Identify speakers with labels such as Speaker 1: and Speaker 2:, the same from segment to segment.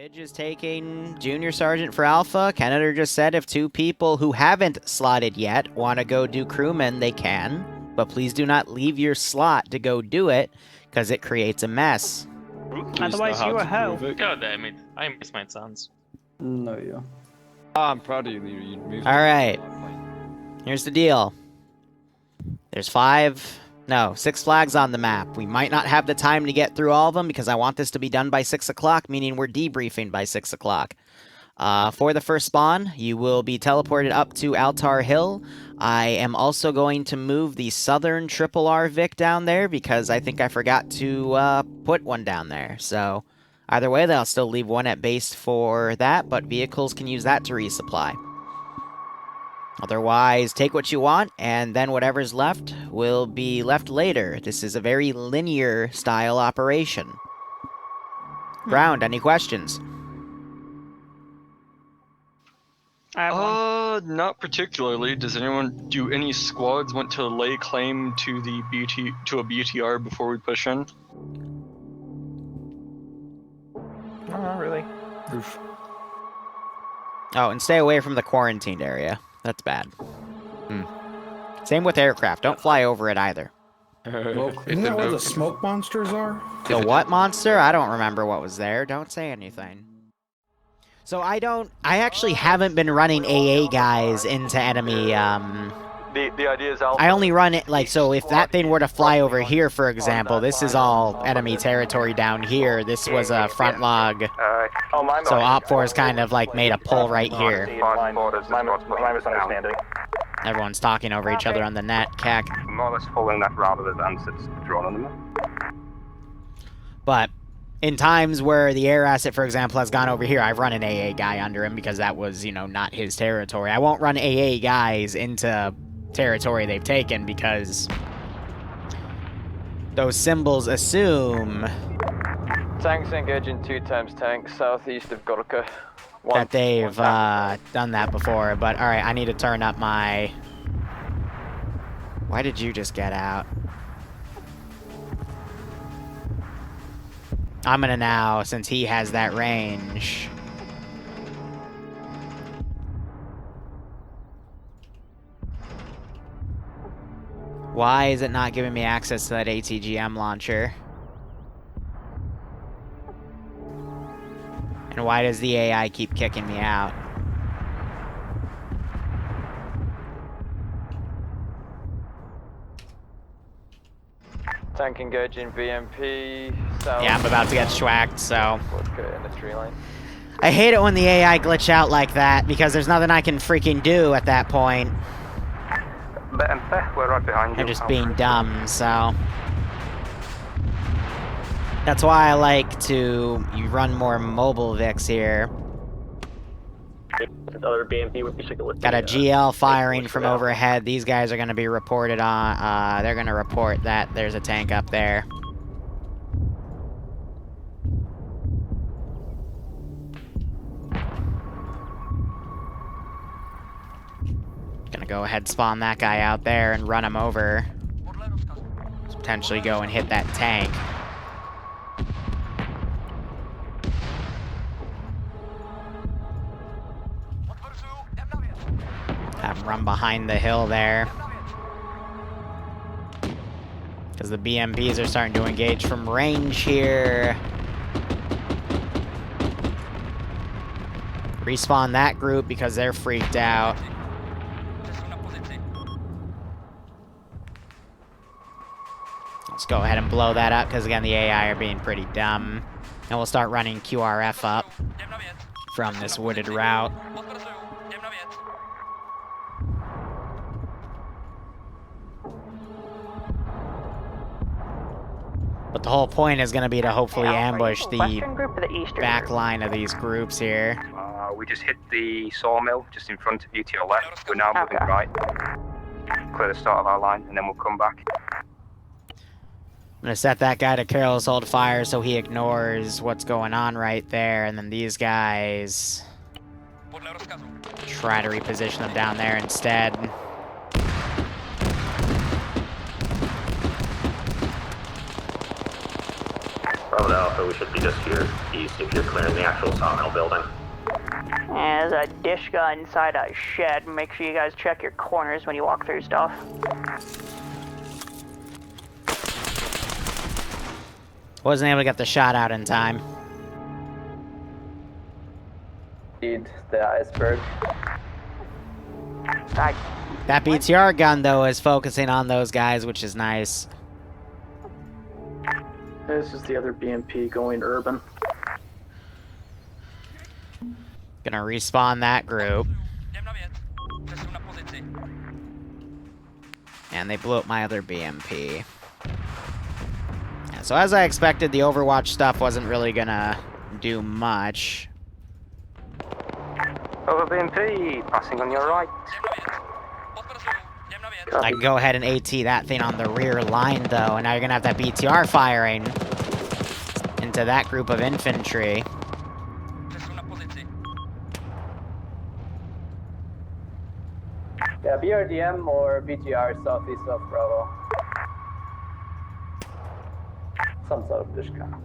Speaker 1: Bridge is taking Junior Sergeant for Alpha. Kennedy just said if two people who haven't slotted yet want to go do crewman, they can. But please do not leave your slot to go do it, because it creates a mess.
Speaker 2: Otherwise you are hell.
Speaker 3: God damn it, I miss my sons.
Speaker 4: No, yeah.
Speaker 5: I'm proud of you, Liru. You moved.
Speaker 1: Alright. Here's the deal. There's 6 flags on the map. We might not have the time to get through all of them because I want this to be done by 6 o'clock, meaning we're debriefing by 6 o'clock. For the first spawn, you will be teleported up to Altar Hill. I am also going to move the southern R Vic down there because I think I forgot to put one down there. So either way, I'll still leave one at base for that, but vehicles can use that to resupply. Otherwise, take what you want, and then whatever's left will be left later. This is a very linear style operation. Ground, any questions?
Speaker 3: Not particularly. Does anyone do any squads want to lay claim to the a BTR before we push in?
Speaker 2: No, not really.
Speaker 4: Oof.
Speaker 1: Oh, and stay away from the quarantined area. That's bad. Same with aircraft. Don't fly over it either.
Speaker 4: Well, isn't that where the smoke monsters are?
Speaker 1: The what monster? I don't remember what was there. Don't say anything. So I actually haven't been running AA guys into enemy,
Speaker 3: The idea is
Speaker 1: I only run it, like, so if that thing were to fly over here, for example, this is all enemy territory down here. This was a front log. So Op4's kind of, like, made a pull right here.
Speaker 6: My misunderstanding.
Speaker 1: Everyone's talking over each other on the net, cack.
Speaker 6: More or less following that route as answers drawn on them.
Speaker 1: But in times where the air asset, for example, has gone over here, I've run an AA guy under him because that was, you know, not his territory. I won't run AA guys into territory they've taken because those symbols assume
Speaker 7: Tanks engaging 2 times tank southeast of Gorka.
Speaker 1: that they've done that before. But alright, I need to turn up my... Why did you just get out? I'm gonna now, since he has that range. Why is it not giving me access to that ATGM launcher? And why does the AI keep kicking me out?
Speaker 7: Tank engaging VMP south.
Speaker 1: Yeah, I'm about to get schwacked, so...
Speaker 7: Okay, in the tree line.
Speaker 1: I hate it when the AI glitch out like that, because there's nothing I can freaking do at that point.
Speaker 6: We're right behind you.
Speaker 1: They're just being dumb, so... That's why I like to run more mobile Vics here.
Speaker 6: Other BMP would be
Speaker 1: Got a GL firing from overhead. These guys are going to be reported on. They're going to report that there's a tank up there. Gonna go ahead, spawn that guy out there and run him over. Potentially go and hit that tank. Have him run behind the hill there. Because the BMPs are starting to engage from range here. Respawn that group because they're freaked out. Let's go ahead and blow that up because, again, the AI are being pretty dumb. And we'll start running QRF up from this wooded route. But the whole point is going to be to hopefully ambush the back line of these groups here.
Speaker 6: We just hit the sawmill just in front of you to your left. We're now moving right. Clear the start of our line, and then we'll come back.
Speaker 1: I'm going to set that guy to careless hold fire so he ignores what's going on right there. And then these guys try to reposition them down there instead.
Speaker 8: Solid Alpha, we should be just here east if you're clearing the actual sawmill building.
Speaker 2: There's a dish gun inside a shed. Make sure you guys check your corners when you walk through stuff.
Speaker 1: Wasn't able to get the shot out in time.
Speaker 7: Need the iceberg.
Speaker 1: That BTR gun, though, is focusing on those guys, which is nice.
Speaker 4: This is the other BMP going urban.
Speaker 1: Gonna respawn that group. And they blew up my other BMP. Yeah, so as I expected, the Overwatch stuff wasn't really gonna do much.
Speaker 6: Over BMP, passing on your right.
Speaker 1: I can go ahead and AT that thing on the rear line, though, and now you're gonna have that BTR firing into that group of infantry.
Speaker 7: Yeah, BRDM or BTR southeast of Bravo. Some sort of dish gun.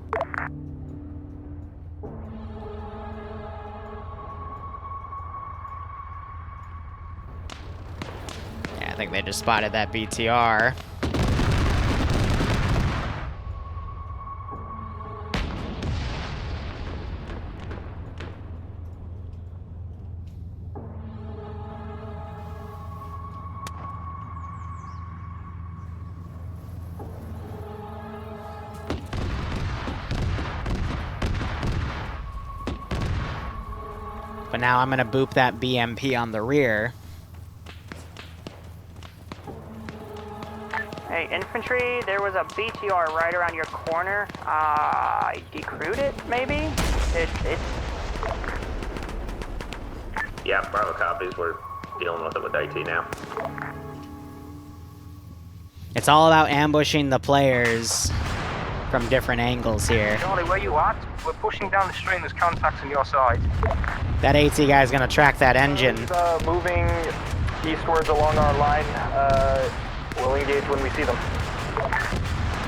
Speaker 1: Yeah, I think they just spotted that BTR. But now I'm gonna boop that BMP on the rear.
Speaker 2: Hey, infantry, there was a BTR right around your corner. I decrewed it, maybe? It's...
Speaker 8: Yeah, Bravo copies. We're dealing with it with IT now.
Speaker 1: It's all about ambushing the players from different angles here.
Speaker 6: Charlie, where you at? We're pushing down the stream, there's contacts on your side.
Speaker 1: That AT guy's gonna track that engine.
Speaker 7: Moving eastwards along our line. We'll engage when we see them.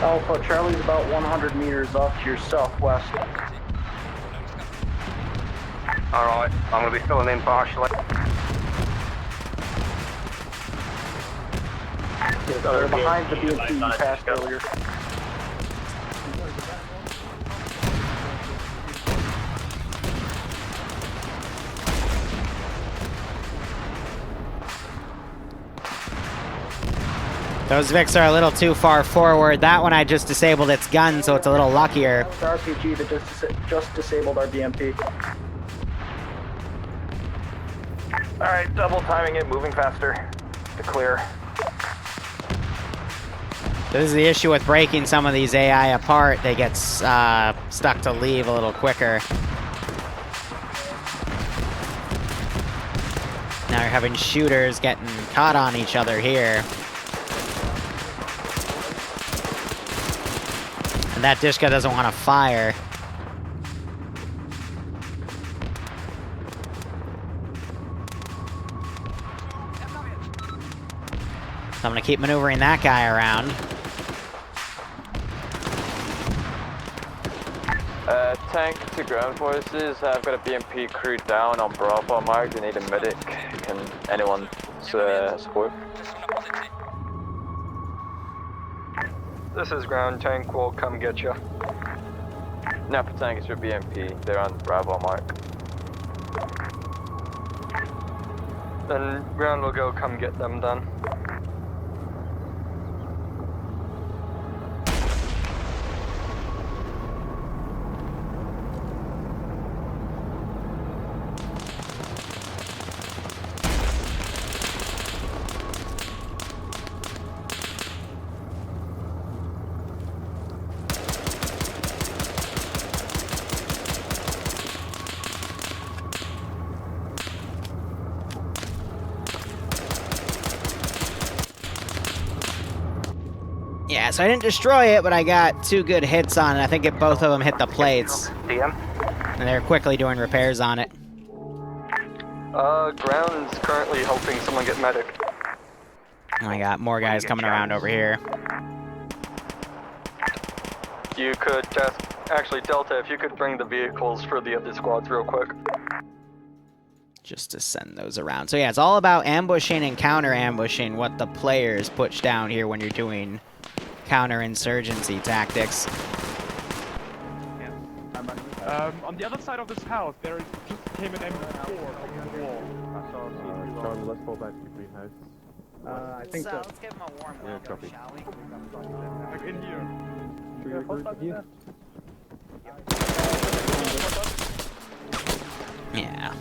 Speaker 4: Alpha, Charlie's about 100 meters off to your southwest.
Speaker 6: Alright, I'm going to be filling in partially.
Speaker 4: They're behind the BMP you passed earlier.
Speaker 1: Those Vics are a little too far forward. That one I just disabled its gun, so it's a little luckier.
Speaker 4: The RPG that just disabled our BMP.
Speaker 7: Alright, double timing it, moving faster to clear.
Speaker 1: This is the issue with breaking some of these AI apart. They get stuck to leave a little quicker. Now you're having shooters getting caught on each other here. And that Dishka doesn't want to fire. So I'm going to keep maneuvering that guy around.
Speaker 7: Tank to ground forces. I've got a BMP crew down on Bravo mark. They need a medic. Can anyone support?
Speaker 3: This is ground tank, we'll come get you.
Speaker 7: Napa tank is your BMP. They're on Bravo mark.
Speaker 3: Then ground will go come get them done.
Speaker 1: Yeah, so I didn't destroy it, but I got 2 good hits on it. I think both of them hit the plates.
Speaker 6: DM?
Speaker 1: And they're quickly doing repairs on it.
Speaker 3: Ground's currently helping someone get medic.
Speaker 1: And I got more guys coming around over here.
Speaker 3: You could just Actually, Delta, if you could bring the vehicles for the other squads real quick.
Speaker 1: Just to send those around. So yeah, it's all about ambushing and counter-ambushing what the players push down here when you're doing counter-insurgency tactics.
Speaker 9: On the other side of this house, there just came an M4 from the wall.
Speaker 5: Charlie, let's fall back to greenhouse.
Speaker 4: I think so.
Speaker 2: Let's give him a warm welcome,
Speaker 5: copy.
Speaker 2: shall we?
Speaker 9: Like in here.
Speaker 1: Yeah.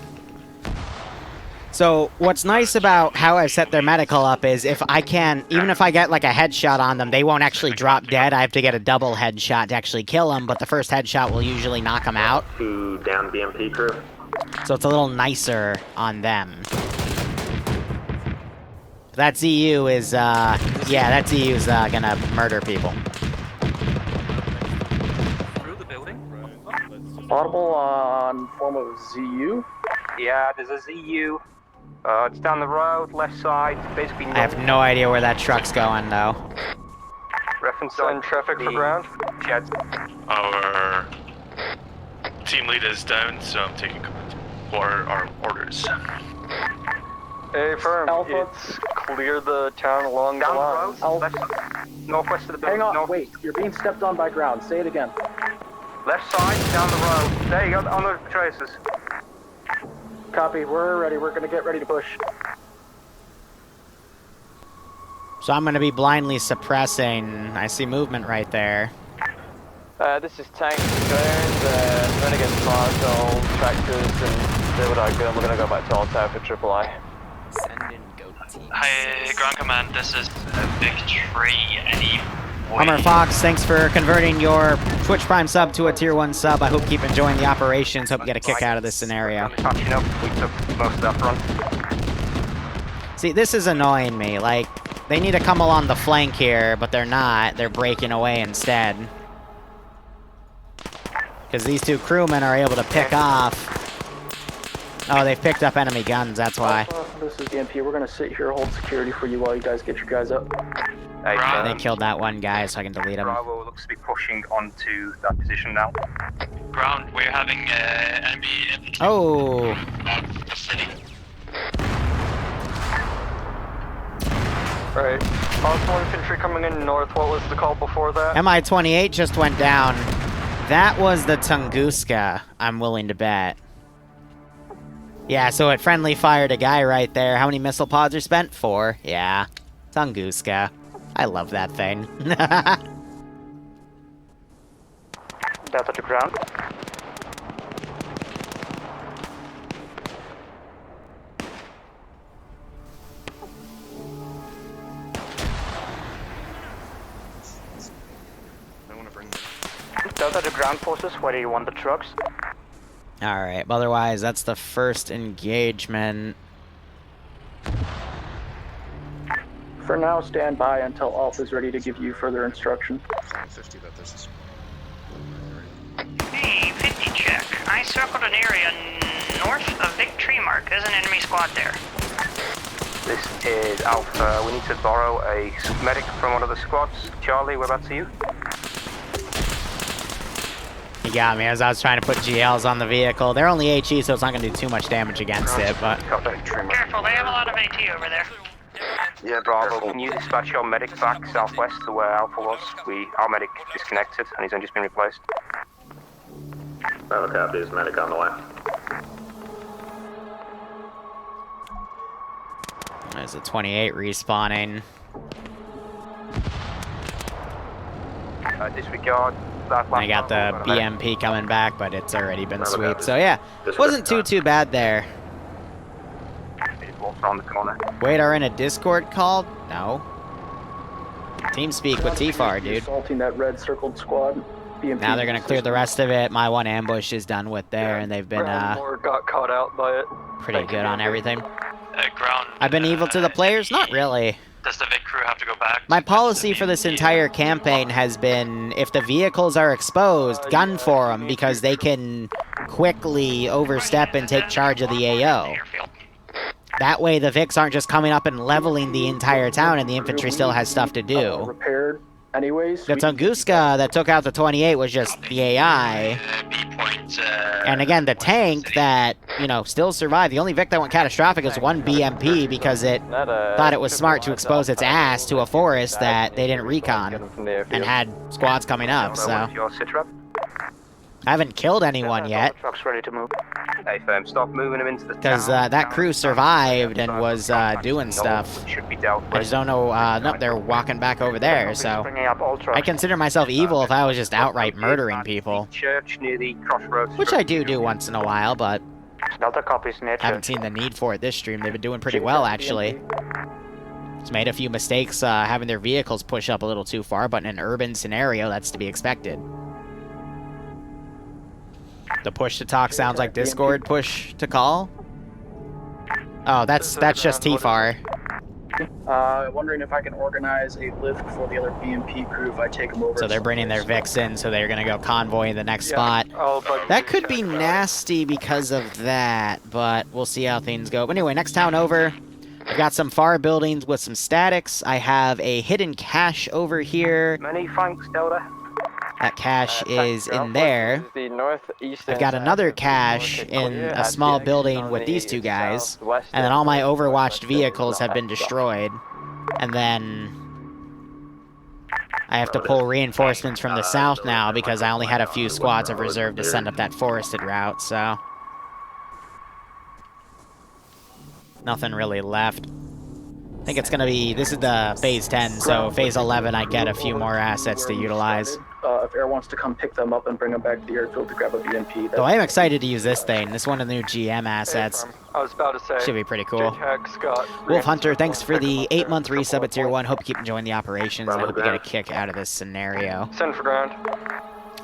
Speaker 1: So what's nice about how I've set their medical up is if I can, even if I get like a headshot on them, they won't actually drop dead. I have to get a double headshot to actually kill them, but the first headshot will usually knock them out.
Speaker 8: 2 down BMP crew.
Speaker 1: So it's a little nicer on them. That ZU is, yeah, that ZU is gonna murder people.
Speaker 6: Through the building?
Speaker 4: Audible on form of ZU.
Speaker 6: Yeah, there's a ZU. It's down the road, left side, basically.
Speaker 1: I have no idea where that truck's going, though.
Speaker 6: Reference
Speaker 3: Send traffic for ground.
Speaker 6: Sheds.
Speaker 10: Our team lead is down, so I'm taking command for our orders.
Speaker 3: Hey, firm.
Speaker 4: Alpha.
Speaker 3: It's clear the town along
Speaker 6: Down
Speaker 3: the
Speaker 6: the
Speaker 3: line.
Speaker 6: road,
Speaker 4: Alpha.
Speaker 6: northwest of the building.
Speaker 4: Hang on,
Speaker 6: north,
Speaker 4: wait. You're being stepped on by ground. Say it again.
Speaker 6: Left side, down the road. There you go, on the traces.
Speaker 4: Copy. We're ready. We're gonna get ready to push.
Speaker 1: So I'm gonna be blindly suppressing. I see movement right there.
Speaker 7: This is tank clearance, running against marshal, tractors, and they would I go. We're gonna go back to all tower for triple I.
Speaker 2: Send in goat teams.
Speaker 10: Hi, Ground Command, this is Victory. Any
Speaker 1: Hummer Fox, thanks for converting your Twitch Prime sub to a Tier 1 sub. I hope you keep enjoying the operations. Hope you get a kick out of this scenario.
Speaker 6: Catching up, we took most of that front.
Speaker 1: See, this is annoying me. Like, they need to come along the flank here, but they're not. They're breaking away instead. Because these two crewmen are able to pick off. Oh, they've picked up enemy guns, that's why.
Speaker 4: This is the MP. We're gonna sit here, hold security for you while you guys get your guys up.
Speaker 6: Hey,
Speaker 1: They killed that one guy, so I can delete him.
Speaker 6: Bravo looks to be pushing onto that position now.
Speaker 10: Ground, we're having enemy infantry
Speaker 1: Oh,
Speaker 10: of the city.
Speaker 3: Right. Also infantry coming in north. What was the call before that?
Speaker 1: MI-28 just went down. That was the Tunguska, I'm willing to bet. Yeah, so it friendly fired a guy right there. How many missile pods are spent? 4. Yeah. Tunguska. I love that thing.
Speaker 6: Delta to ground. Delta to ground forces, where do you want the trucks?
Speaker 1: Alright, but otherwise, that's the first engagement.
Speaker 4: For now, stand by until Alpha is ready to give you further instruction.
Speaker 2: Hey, 50 check. I circled an area north of Victory Mark. There's an enemy squad there.
Speaker 6: This is Alpha. We need to borrow a medic from one of the squads. Charlie, whereabouts are you?
Speaker 1: He got me as I was trying to put GLs on the vehicle. They're only HE, so it's not going to do too much damage against it, but...
Speaker 2: Careful, they have a lot of AT over there.
Speaker 6: Yeah, Bravo. Can you dispatch your medic back southwest to where Alpha was? Our medic disconnected and he's only just been replaced.
Speaker 8: Bravo copies, medic on the way.
Speaker 1: There's a 28 respawning.
Speaker 6: Disregard that last
Speaker 1: I got the
Speaker 6: Bravo,
Speaker 1: BMP coming back, but it's already been
Speaker 8: Bravo
Speaker 1: swept.
Speaker 8: copies.
Speaker 1: So yeah, wasn't
Speaker 8: Disregard.
Speaker 1: too bad there.
Speaker 6: He just walks around the corner.
Speaker 1: Wait, are in a Discord call? No. TeamSpeak with T-Far, dude.
Speaker 4: Assaulting that red circled squad. BMP
Speaker 1: Now they're gonna clear the rest of it. My one ambush is done with there, and they've been
Speaker 3: Brownmore got caught out by it.
Speaker 1: pretty
Speaker 3: Thank you,
Speaker 1: good on
Speaker 3: Andrew.
Speaker 1: everything.
Speaker 10: Ground.
Speaker 1: I've been evil to the players? Not really.
Speaker 10: Does the Vic crew have to go back?
Speaker 1: My policy for this entire campaign has been, if the vehicles are exposed, gun for them, because they can quickly overstep and take charge of the AO.
Speaker 2: Airfield.
Speaker 1: That way the Vics aren't just coming up and leveling the entire town and the infantry still has stuff to do.
Speaker 4: Repaired. anyways.
Speaker 1: The Tunguska that took out the 28 was just the AI. And again, the tank that, you know, still survived. The only Vic that went catastrophic was one BMP because it thought it was smart to expose its ass to a forest that they didn't recon and had squads coming up, so.
Speaker 6: Your sit rep.
Speaker 1: I haven't killed anyone yet.
Speaker 2: Truck's ready to move.
Speaker 6: Hey, firm, stop moving them into the
Speaker 1: Because
Speaker 6: town.
Speaker 1: that crew survived and was doing stuff.
Speaker 6: Should be dealt with.
Speaker 1: I just don't know, nope, they're walking back over there, so.
Speaker 2: Bringing up all trucks.
Speaker 1: I consider myself evil if I was just outright murdering people.
Speaker 6: Church near the crossroads.
Speaker 1: Which I do once in a while, but
Speaker 2: Delta copies, Snitch.
Speaker 1: haven't seen the need for it this stream. They've been doing pretty well, actually. It's made a few mistakes having their vehicles push up a little too far, but in an urban scenario, that's to be expected. The push to talk sounds like Discord push to call. Oh, that's just TFAR.
Speaker 4: Wondering if I can organize a lift for the other BMP crew if I take them over.
Speaker 1: So they're bringing their Vics in, so they're gonna go convoy in the next spot. That could be nasty because of that, but we'll see how things go. But anyway, next town over. I've got some FAR buildings with some statics. I have a hidden cache over here.
Speaker 6: Many thanks, Delta.
Speaker 1: That cache is in there. I've got another cache in a small building with these two guys. And then all my overwatched vehicles have been destroyed. And then I have to pull reinforcements from the south now because I only had a few squads of reserve to send up that forested route, so. Nothing really left. I think it's gonna be, this is the phase 10, so phase 11 I get a few more assets to utilize.
Speaker 4: If Air wants to come pick them up and bring them back to the airfield to grab a BMP.
Speaker 1: So I am excited to use this thing. This is one of the new GM assets.
Speaker 3: I was about to say.
Speaker 1: Should be pretty cool. Wolf Hunter, thanks for the 8-month resub at Tier 1. Hope you keep enjoying the operations, and I hope you get a kick out of this scenario.
Speaker 3: Send for ground.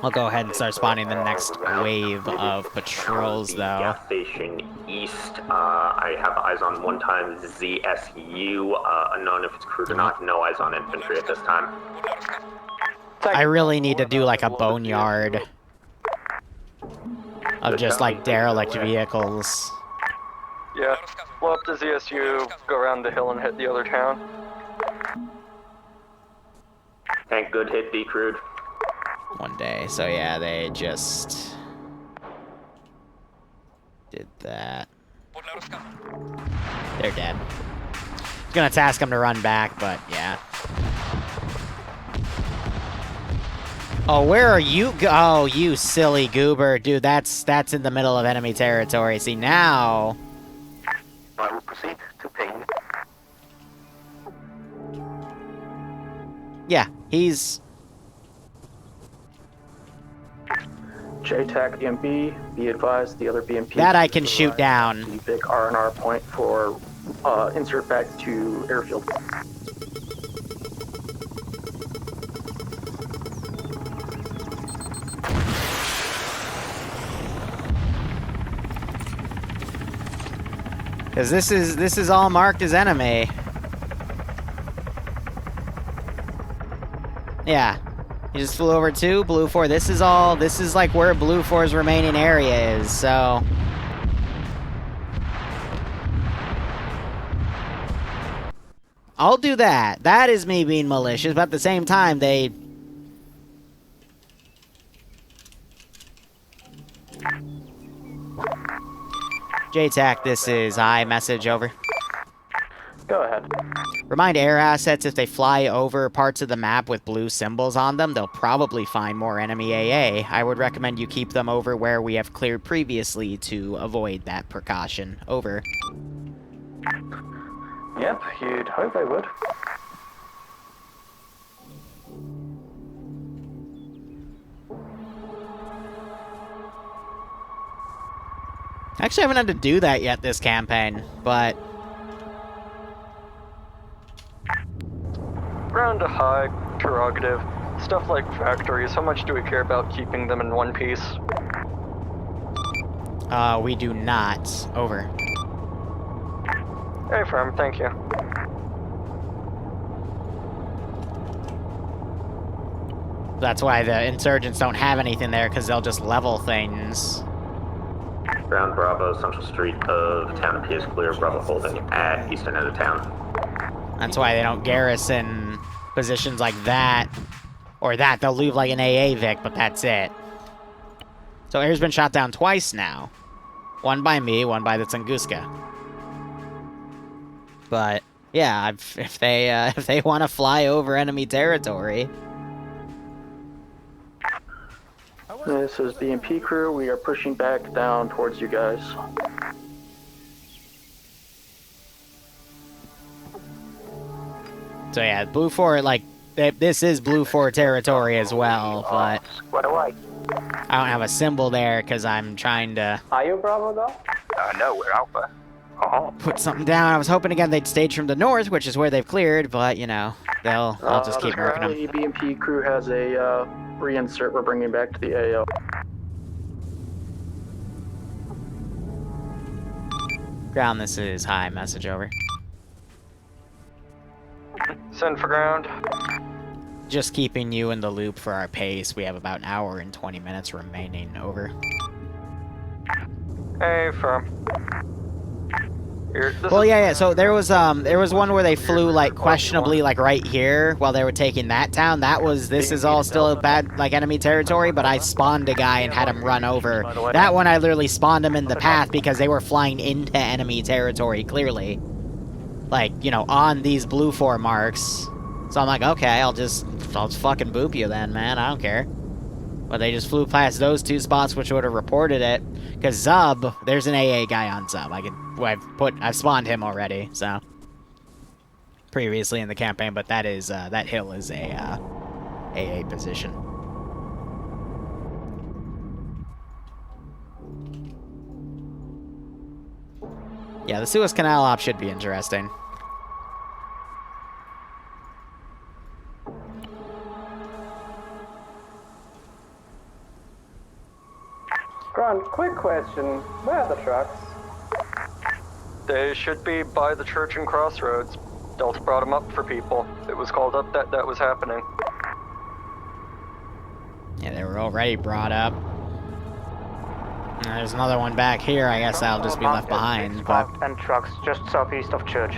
Speaker 1: I'll go ahead and start spawning the next wave of patrols, though.
Speaker 8: Gas station east. I have eyes on 1 ZSU. Unknown if it's crewed or not. No eyes on infantry at this time.
Speaker 1: I really need to do like a boneyard of just like derelict vehicles.
Speaker 3: Yeah, blow up the ZSU, go around the hill and hit the other town.
Speaker 8: Tank good hit, decrewed.
Speaker 1: One day, so yeah, they just did that. They're dead. I was gonna task them to run back, but yeah. Oh, where are you? Oh, you silly goober. Dude, that's in the middle of enemy territory. See, now...
Speaker 6: I will proceed to ping.
Speaker 1: Yeah, he's...
Speaker 4: JTAC BMP, be advised the other BMP...
Speaker 1: That I can shoot down.
Speaker 4: The big R&R point for insert back to airfield.
Speaker 1: Because this is all marked as enemy. Yeah. You just flew over 2, Blue 4. This is like where Blue 4's remaining area is, so. I'll do that. That is me being malicious, but at the same time, they... JTAC, this is iMessage, over.
Speaker 7: Go ahead.
Speaker 1: Remind air assets if they fly over parts of the map with blue symbols on them, they'll probably find more enemy AA. I would recommend you keep them over where we have cleared previously to avoid that precaution. Over.
Speaker 7: Yep, you'd hope I would.
Speaker 1: Actually, I haven't had to do that yet this campaign, but...
Speaker 3: Ground to high, prerogative. Stuff like factories, how much do we care about keeping them in one piece?
Speaker 1: We do not. Over.
Speaker 3: Hey, firm, thank you.
Speaker 1: That's why the insurgents don't have anything there, because they'll just level things.
Speaker 8: Ground Bravo, Central Street of town appears clear. Bravo holding at eastern end of town.
Speaker 1: That's why they don't garrison positions like that Or that, they'll leave like an AA Vic, but that's it. So air's been shot down twice now. One by me, one by the Tunguska. But yeah, if they want to fly over enemy territory.
Speaker 4: This is BMP crew. We are pushing back down towards you guys.
Speaker 1: So yeah, Blue 4, like, this is Blue 4 territory as well, but
Speaker 6: What away?
Speaker 1: I don't have a symbol there because I'm trying to
Speaker 6: Are you Bravo though? No, we're Alpha. Oh.
Speaker 1: put something down. I was hoping again they'd stage from the north, which is where they've cleared, but you know, I'll just keep marking them.
Speaker 4: The BMP crew has a reinsert we're bringing back to the AO.
Speaker 1: Ground, this is high, message over.
Speaker 3: Send for ground.
Speaker 1: Just keeping you in the loop for our pace. We have about an hour and 20 minutes remaining, over.
Speaker 3: Hey, firm.
Speaker 1: Well, yeah, so there was one where they flew, like, questionably, like, right here while they were taking that town. This is all still bad, like, enemy territory, but I spawned a guy and had him run over. That one, I literally spawned him in the path because they were flying into enemy territory, clearly. Like, you know, on these Blue 4 marks. So I'm like, okay, I'll just fucking boop you then, man, I don't care. But they just flew past those two spots, which would have reported it. Because Zub, there's an AA guy on Zub. I've spawned him already, so. Previously in the campaign, but that hill is a, AA position. Yeah, the Suez Canal op should be interesting.
Speaker 7: Grant, quick question. Where are the trucks?
Speaker 3: They should be by the church and crossroads. Delta brought them up for people. It was called up that was happening.
Speaker 1: Yeah, they were already brought up. There's another one back here. I guess I'll just be left behind. But
Speaker 2: And trucks just southeast of church.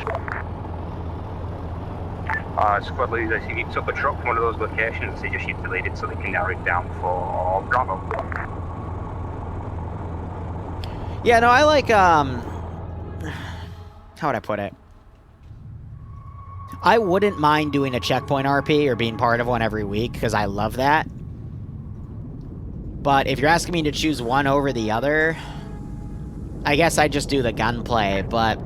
Speaker 6: Squad leaders, if you took a truck from one of those locations, they just need to lead it so they can narrow it down for Bravo.
Speaker 1: yeah, no, I like, how would I put it? I wouldn't mind doing a checkpoint RP or being part of one every week, because I love that. But if you're asking me to choose one over the other, I guess I'd just do the gunplay, but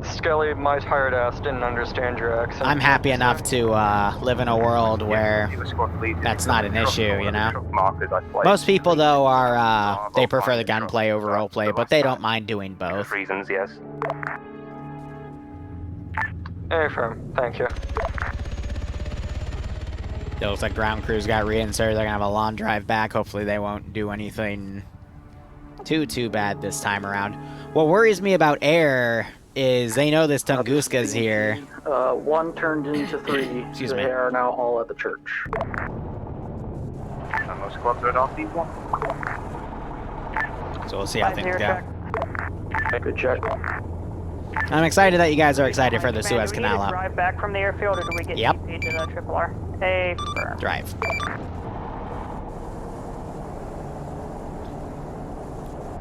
Speaker 3: Skelly, my tired ass didn't understand your accent.
Speaker 1: I'm happy enough to live in a world where that's not an issue, you know? Most people, though, are, they prefer the gunplay over roleplay, but they don't mind doing both.
Speaker 6: Reasons, yes.
Speaker 3: Hey, firm. Thank you.
Speaker 1: It looks like ground crews got reinserted. They're gonna have a long drive back. Hopefully they won't do anything too bad this time around. What worries me about air is they know this Tunguska's here.
Speaker 4: One turned into 3.
Speaker 1: Excuse
Speaker 4: they
Speaker 1: me.
Speaker 4: are now all at the church.
Speaker 6: And those squads are off these ones.
Speaker 1: So we'll see how things go.
Speaker 4: Good check.
Speaker 1: I'm excited that you guys are excited for the Suez Canal
Speaker 2: Do we need to
Speaker 1: up.
Speaker 2: drive back from the airfield, or do we get
Speaker 1: Yep.
Speaker 2: TP to the Triple R? Hey, firm.
Speaker 1: Drive.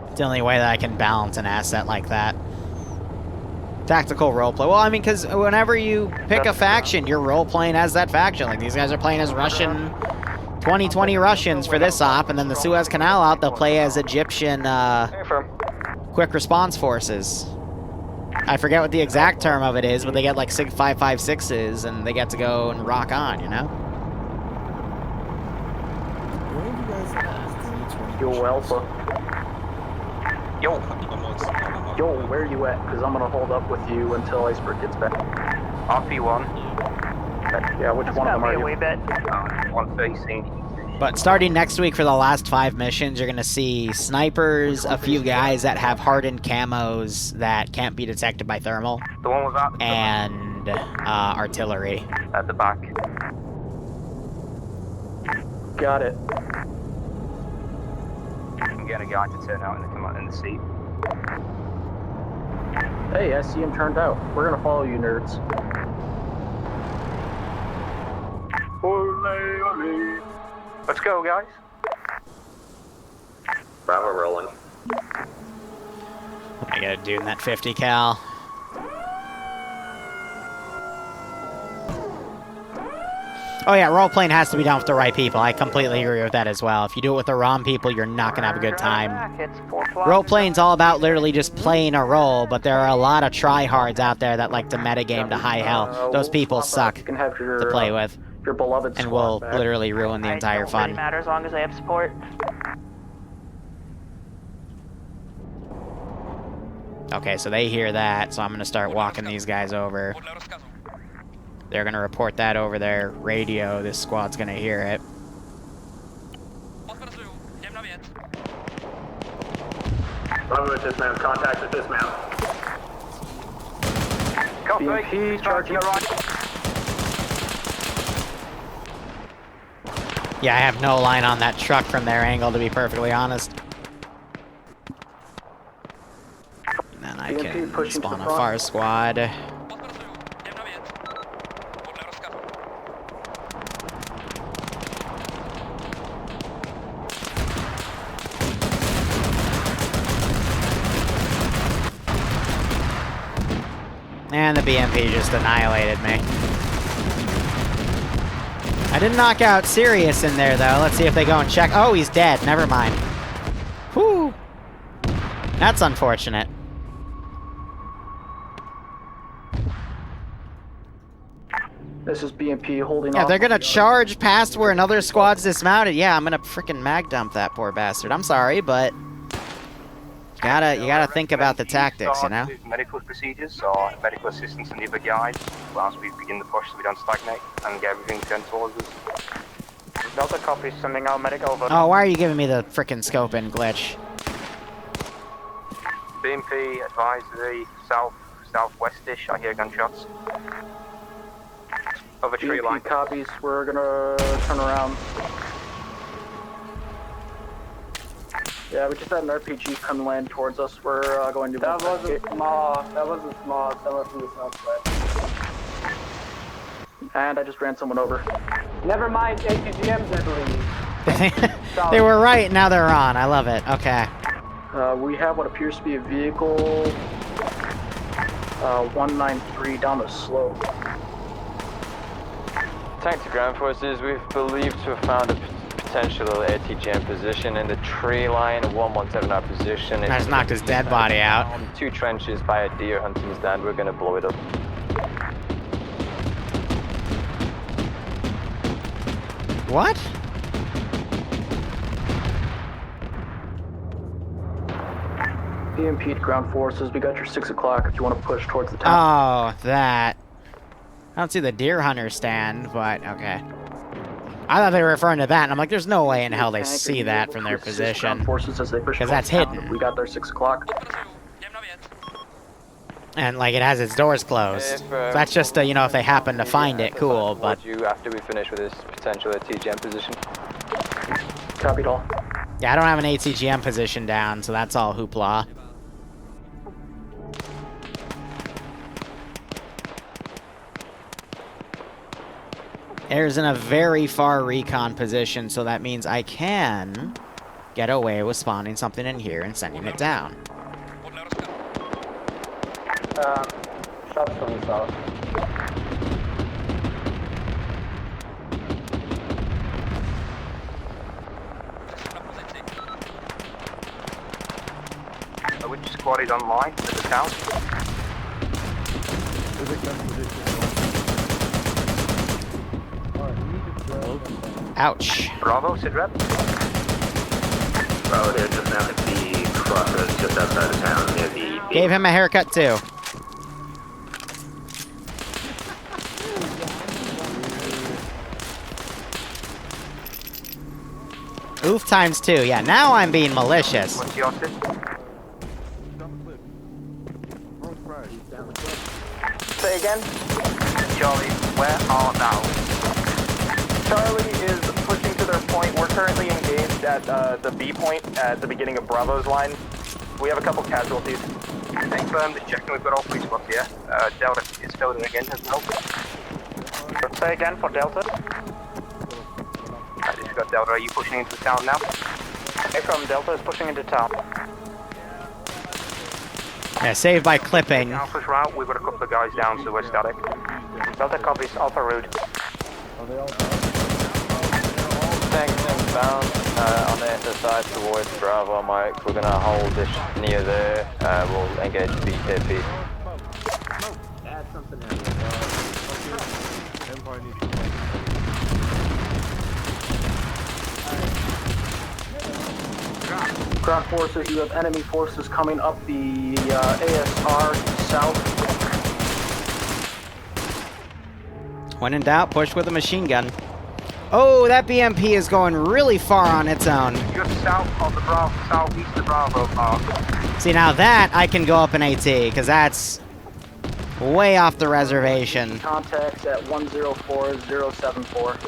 Speaker 1: It's the only way that I can balance an asset like that. Tactical roleplay. Well, I mean, because whenever you pick a faction, you're role-playing as that faction. Like, these guys are playing as Russian... 2020 Russians for this op, and then the Suez Canal op, they'll play as Egyptian, quick response forces. I forget what the exact term of it is, but they get like 5.56s, and they get to go and rock on, you know?
Speaker 4: Yo, Alpha. Yo, where are you at? Because I'm going to hold up with you until Iceberg gets back.
Speaker 6: RP1.
Speaker 4: Yeah, which one of them are you?
Speaker 2: Wee bit.
Speaker 6: One facing.
Speaker 1: But starting next week for the last 5 missions, you're going to see snipers, a few guys that have hardened camos that can't be detected by thermal,
Speaker 6: The one without the
Speaker 1: and artillery.
Speaker 6: at the back.
Speaker 4: Got it.
Speaker 6: I'm getting a guy to turn out in the seat.
Speaker 4: Hey, I see him turned out. We're going to follow you, nerds.
Speaker 6: Ole, Let's go, guys.
Speaker 8: Bravo rolling.
Speaker 1: I got a dude in that 50 cal. Oh yeah, role-playing has to be done with the right people. I completely agree with that as well. If you do it with the wrong people, you're not going to have a good time. Role-playing's all about literally just playing a role, but there are a lot of tryhards out there that like to metagame to high hell. Those people suck to play with.
Speaker 4: Your beloved
Speaker 1: and
Speaker 4: squad
Speaker 1: will
Speaker 4: back.
Speaker 1: literally ruin the entire
Speaker 2: It
Speaker 1: fun.
Speaker 2: doesn't matter as long as they have support.
Speaker 1: Okay, so they hear that, so I'm going to start walking these guys over. They're going to report that over their radio. This squad's going to hear it.
Speaker 8: Bravo with dismount. Contact with dismount.
Speaker 4: BMP charging.
Speaker 1: Yeah, I have no line on that truck from their angle, to be perfectly honest. And then I can spawn a fire squad. And the BMP just annihilated me. I didn't knock out Sirius in there, though. Let's see if they go and check. Oh, he's dead. Never mind. Whew. That's unfortunate.
Speaker 4: This is BMP holding
Speaker 1: Yeah,
Speaker 4: off
Speaker 1: they're gonna
Speaker 4: on the
Speaker 1: charge past where another squad's dismounted. Yeah, I'm gonna freaking mag dump that poor bastard. I'm sorry, but you gotta think about the tactics, you know?
Speaker 6: Medical procedures or medical assistance and the other guys whilst we begin the push so we don't stagnate and get everything turned towards us.
Speaker 2: Delta copy, sending out medic over.
Speaker 1: Oh, why are you giving me the freaking scope in glitch?
Speaker 6: BMP advisory southwestish. I hear gunshots. Over tree
Speaker 4: BMP
Speaker 6: line.
Speaker 4: copies. We're gonna turn around. Yeah, we just had an RPG come land towards us. We're going to.
Speaker 11: That was a small. Someone from the southwest.
Speaker 4: And I just ran someone over.
Speaker 11: Never mind, ATGMs, I believe.
Speaker 1: They were right, now they're on. I love it. Okay.
Speaker 4: We have what appears to be a vehicle. 193 down the slope.
Speaker 7: Tank to ground forces, we've believed to have found a potential ATGM position in the tree line. 117 our position.
Speaker 1: I just knocked his dead body out.
Speaker 7: 2 trenches by a deer hunting stand. We're gonna blow it up.
Speaker 1: What?
Speaker 4: BMP to ground forces. We got your 6 o'clock if you want to push towards the town.
Speaker 1: Oh, that. I don't see the deer hunter stand, but okay. I thought they were referring to that, and I'm like, there's no way in hell they see that from their position. Because that's hidden.
Speaker 4: We got their 6 o'clock.
Speaker 1: And, like, it has its doors closed. That's just, you know, if they happen to find it, cool, but...
Speaker 7: You after we finish with this potential ATGM position.
Speaker 4: Copied all.
Speaker 1: Yeah, I don't have an ATGM position down, so that's all hoopla. Air's in a very far recon position, so that means I can get away with spawning something in here and sending it down.
Speaker 11: Shots from the south.
Speaker 6: Which squad is online at the town?
Speaker 1: Ouch.
Speaker 6: Bravo, sit rep.
Speaker 8: Bravo, they're just now at the crossroads just outside of town near the...
Speaker 1: Gave him a haircut, too. Oof times 2. Yeah, now I'm being malicious.
Speaker 6: What's your sit?
Speaker 2: Say again?
Speaker 6: Charlie, where are thou?
Speaker 2: Charlie is pushing to their point. We're currently engaged at the B point at the beginning of Bravo's line. We have a couple casualties.
Speaker 6: Confirm, just checking we've got all 3 spots here. Delta is filled in again as well.
Speaker 2: Say again for Delta.
Speaker 6: Delta, are you pushing into the town now?
Speaker 2: From Delta is pushing into town.
Speaker 1: Yeah, saved by clipping.
Speaker 6: Alpha's route, we've got a couple of guys down, so we're static.
Speaker 2: Delta copies Alpha Road.
Speaker 7: Tanks inbound on the SSI towards Bravo, Mike. We're gonna hold this near there. We'll engage BKP.
Speaker 5: Add something in. Empire needs to
Speaker 4: Ground forces, you have enemy forces coming up the ASR south.
Speaker 1: When in doubt, push with a machine gun. Oh, that BMP is going really far on its own.
Speaker 6: Just south of the Bravo, southeast of the Bravo Park.
Speaker 1: See, now that I can go up in AT, because that's way off the reservation.
Speaker 4: Contacts at 104074.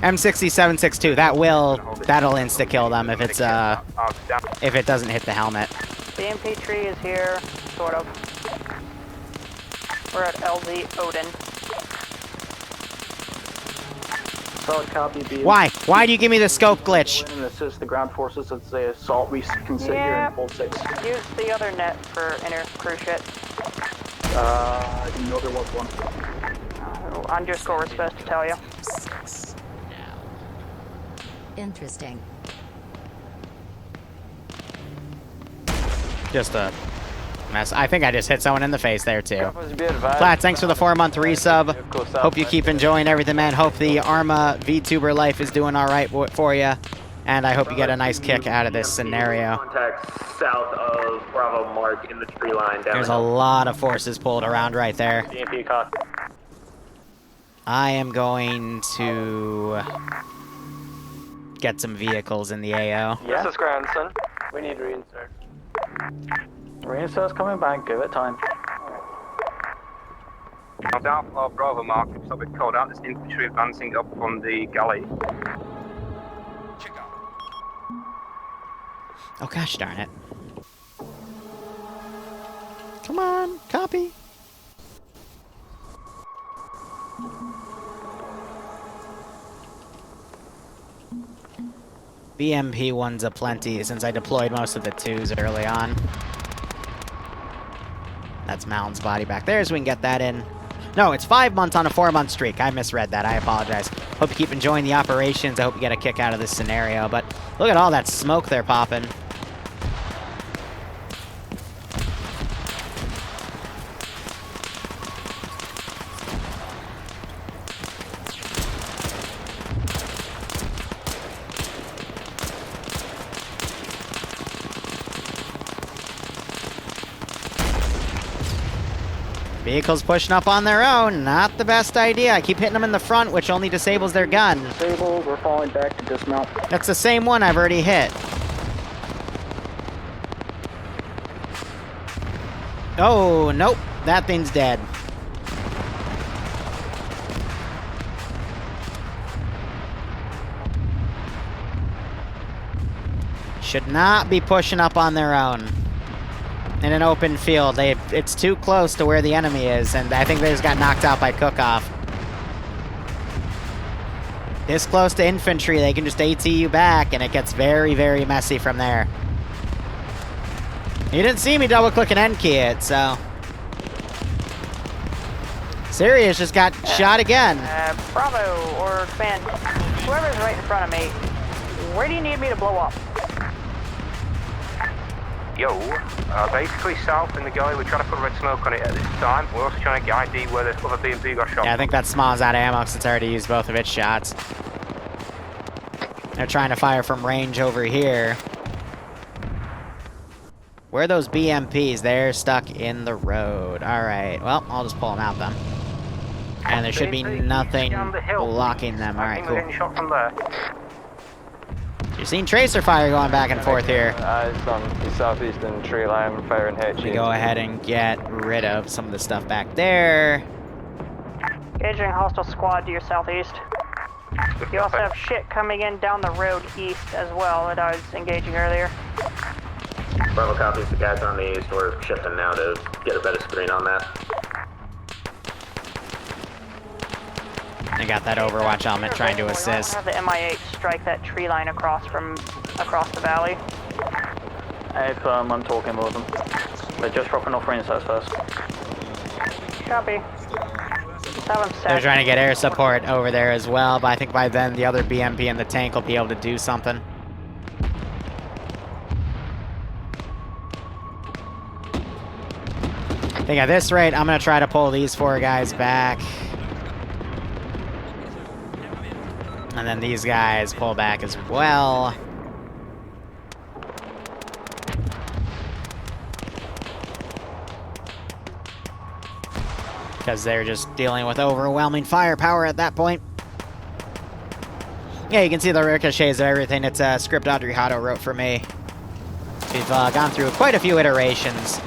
Speaker 1: M6762, that'll insta-kill them if it's, if it doesn't hit the helmet.
Speaker 2: BMP tree is here, sort of. We're at LZ Odin.
Speaker 4: Solid copy, B.
Speaker 1: Why? Why do you give me the scope glitch?
Speaker 4: And assist the ground forces as they assault. We can sit here in full 6.
Speaker 2: Use the other net for inner crew shit.
Speaker 4: I didn't know there was one.
Speaker 2: Underscore was supposed to tell you.
Speaker 12: Interesting.
Speaker 1: Just a mess. I think I just hit someone in the face there, too. Flats, thanks for the 4-month resub. Hope you keep enjoying everything, man. Hope the Arma VTuber life is doing all right for you. And I hope you get a nice kick out of this scenario.
Speaker 8: Contact south of Bravo Mark in the tree line down.
Speaker 1: There's a lot of forces pulled around right there.
Speaker 6: BMP con.
Speaker 1: I am going to get some vehicles in the AO.
Speaker 7: Yeah. This is Grandson.
Speaker 11: We need reinsert.
Speaker 4: Reinsert's coming back, give it time.
Speaker 6: Now down for Bravo Mark, it's a bit cold out. There's infantry advancing up on the galley.
Speaker 1: Oh gosh darn it. Come on, copy. BMP one's aplenty since I deployed most of the 2s early on. That's Mountain's body back there, so we can get that in. No, it's 5 months on a 4-month streak. I misread that. I apologize. Hope you keep enjoying the operations. I hope you get a kick out of this scenario. But look at all that smoke they're popping. Vehicles pushing up on their own. Not the best idea. I keep hitting them in the front, which only disables their gun.
Speaker 4: Disabled, we're falling back to dismount.
Speaker 1: That's the same one I've already hit. Oh, nope. That thing's dead. Should not be pushing up on their own. In an open field. It's too close to where the enemy is, and I think they just got knocked out by Cook-Off. This close to infantry, they can just AT you back, and it gets very, very messy from there. You didn't see me double-click an end key it, so... Sirius just got shot again.
Speaker 2: Bravo, or Command, whoever's right in front of me, where do you need me to blow up?
Speaker 6: Yo, basically south in the gully, we're trying to put red smoke on it at this time. We're also trying to get ID where the other BMP got shot.
Speaker 1: Yeah, I think that Small's out of ammo because it's already used both of its shots. They're trying to fire from range over here. Where are those BMPs? They're stuck in the road. Alright, well, I'll just pull them out then. And there should be nothing blocking them. Alright, cool.
Speaker 6: Shot from there.
Speaker 1: You're seeing tracer fire going back and forth here.
Speaker 7: It's on the southeastern tree line, firing HE.
Speaker 1: We go ahead and get rid of some of the stuff back there.
Speaker 2: Engaging hostile squad to your southeast. You also have shit coming in down the road east as well that I was engaging earlier.
Speaker 8: Bravo copies, the guys on the east. We're shifting now to get a better screen on that.
Speaker 1: I got that Overwatch element trying to assist.
Speaker 13: Have the MI8 strike that tree line across the valley.
Speaker 4: Hey, firm, I'm talking with them. They're just dropping off reinserts first.
Speaker 13: Copy. Have them set.
Speaker 1: They're trying to get air support over there as well, but I think by then the other BMP and the tank will be able to do something. I think at this rate, I'm going to try to pull these 4 guys back. And then these guys pull back as well. Because they're just dealing with overwhelming firepower at that point. Yeah, you can see the ricochets of everything. It's a script Audrey Hotto wrote for me. We've gone through quite a few iterations.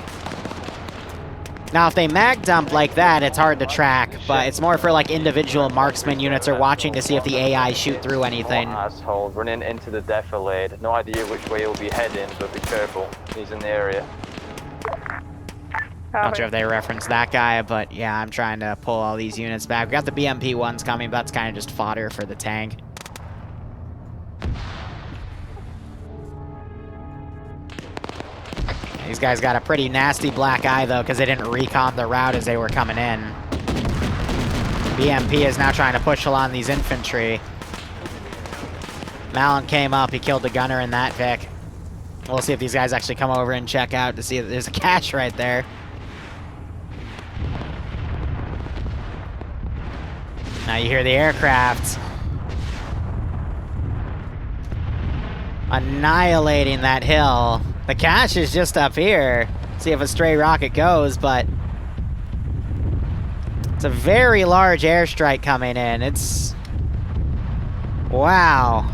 Speaker 1: Now, if they mag dump like that, it's hard to track, but it's more for like individual marksman units or watching to see if the AI shoot through anything.
Speaker 7: Asshole running into the defilade. No idea which way he'll be heading, but be careful. He's in the area.
Speaker 1: Not sure if they referenced that guy, but yeah, I'm trying to pull all these units back. We got the BMP ones coming, but that's kind of just fodder for the tank. These guys got a pretty nasty black eye, though, because they didn't recon the route as they were coming in. BMP is now trying to push along these infantry. Malin came up. He killed the gunner in that Vic. We'll see if these guys actually come over and check out to see that there's a cache right there. Now you hear the aircraft annihilating that hill. The cache is just up here. See if a stray rocket goes, but it's a very large airstrike coming in. It's... wow.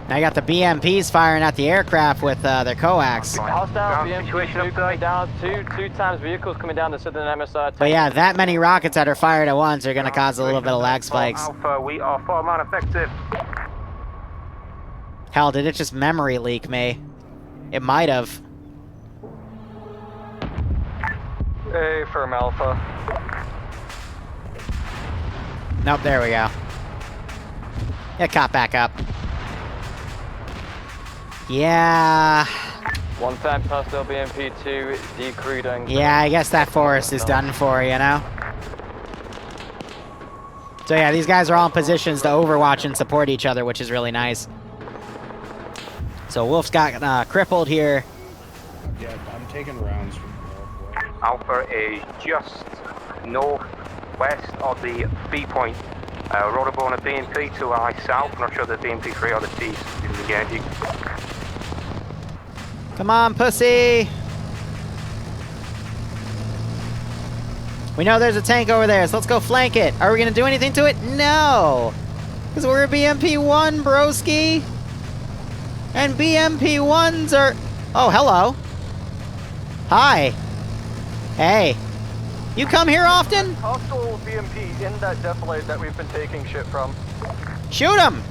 Speaker 1: Now you got the BMPs firing at the aircraft with their coax.
Speaker 7: Hostile BMP coming down, two times vehicles coming down the southern MSR.
Speaker 1: But yeah, that many rockets that are fired at once are going to cause a little bit of lag spikes.
Speaker 6: Alpha, we are 4-man effective.
Speaker 1: Hell, did it just memory leak me? It might have.
Speaker 7: Hey, firm Alpha.
Speaker 1: Nope, there we go. Get caught back up. Yeah.
Speaker 7: One time hostile BMP 2 decrewed.
Speaker 1: Yeah, I guess that forest is done for, you know? So yeah, these guys are all in positions to overwatch and support each other, which is really nice. So Wolf's got crippled here.
Speaker 14: Yeah, I'm taking rounds from
Speaker 6: Alpha is just northwest of the B point. Rotorborn and BMP to our south. I'm not sure the BMP 3 or the T is engaging.
Speaker 1: Come on, pussy! We know there's a tank over there, so let's go flank it. Are we gonna do anything to it? No! Because we're a BMP-1, broski! And BMP-1s are... oh, hello. Hi. Hey. You come here often?
Speaker 4: Hostile BMP in that defilade that we've been taking shit from.
Speaker 1: Shoot him!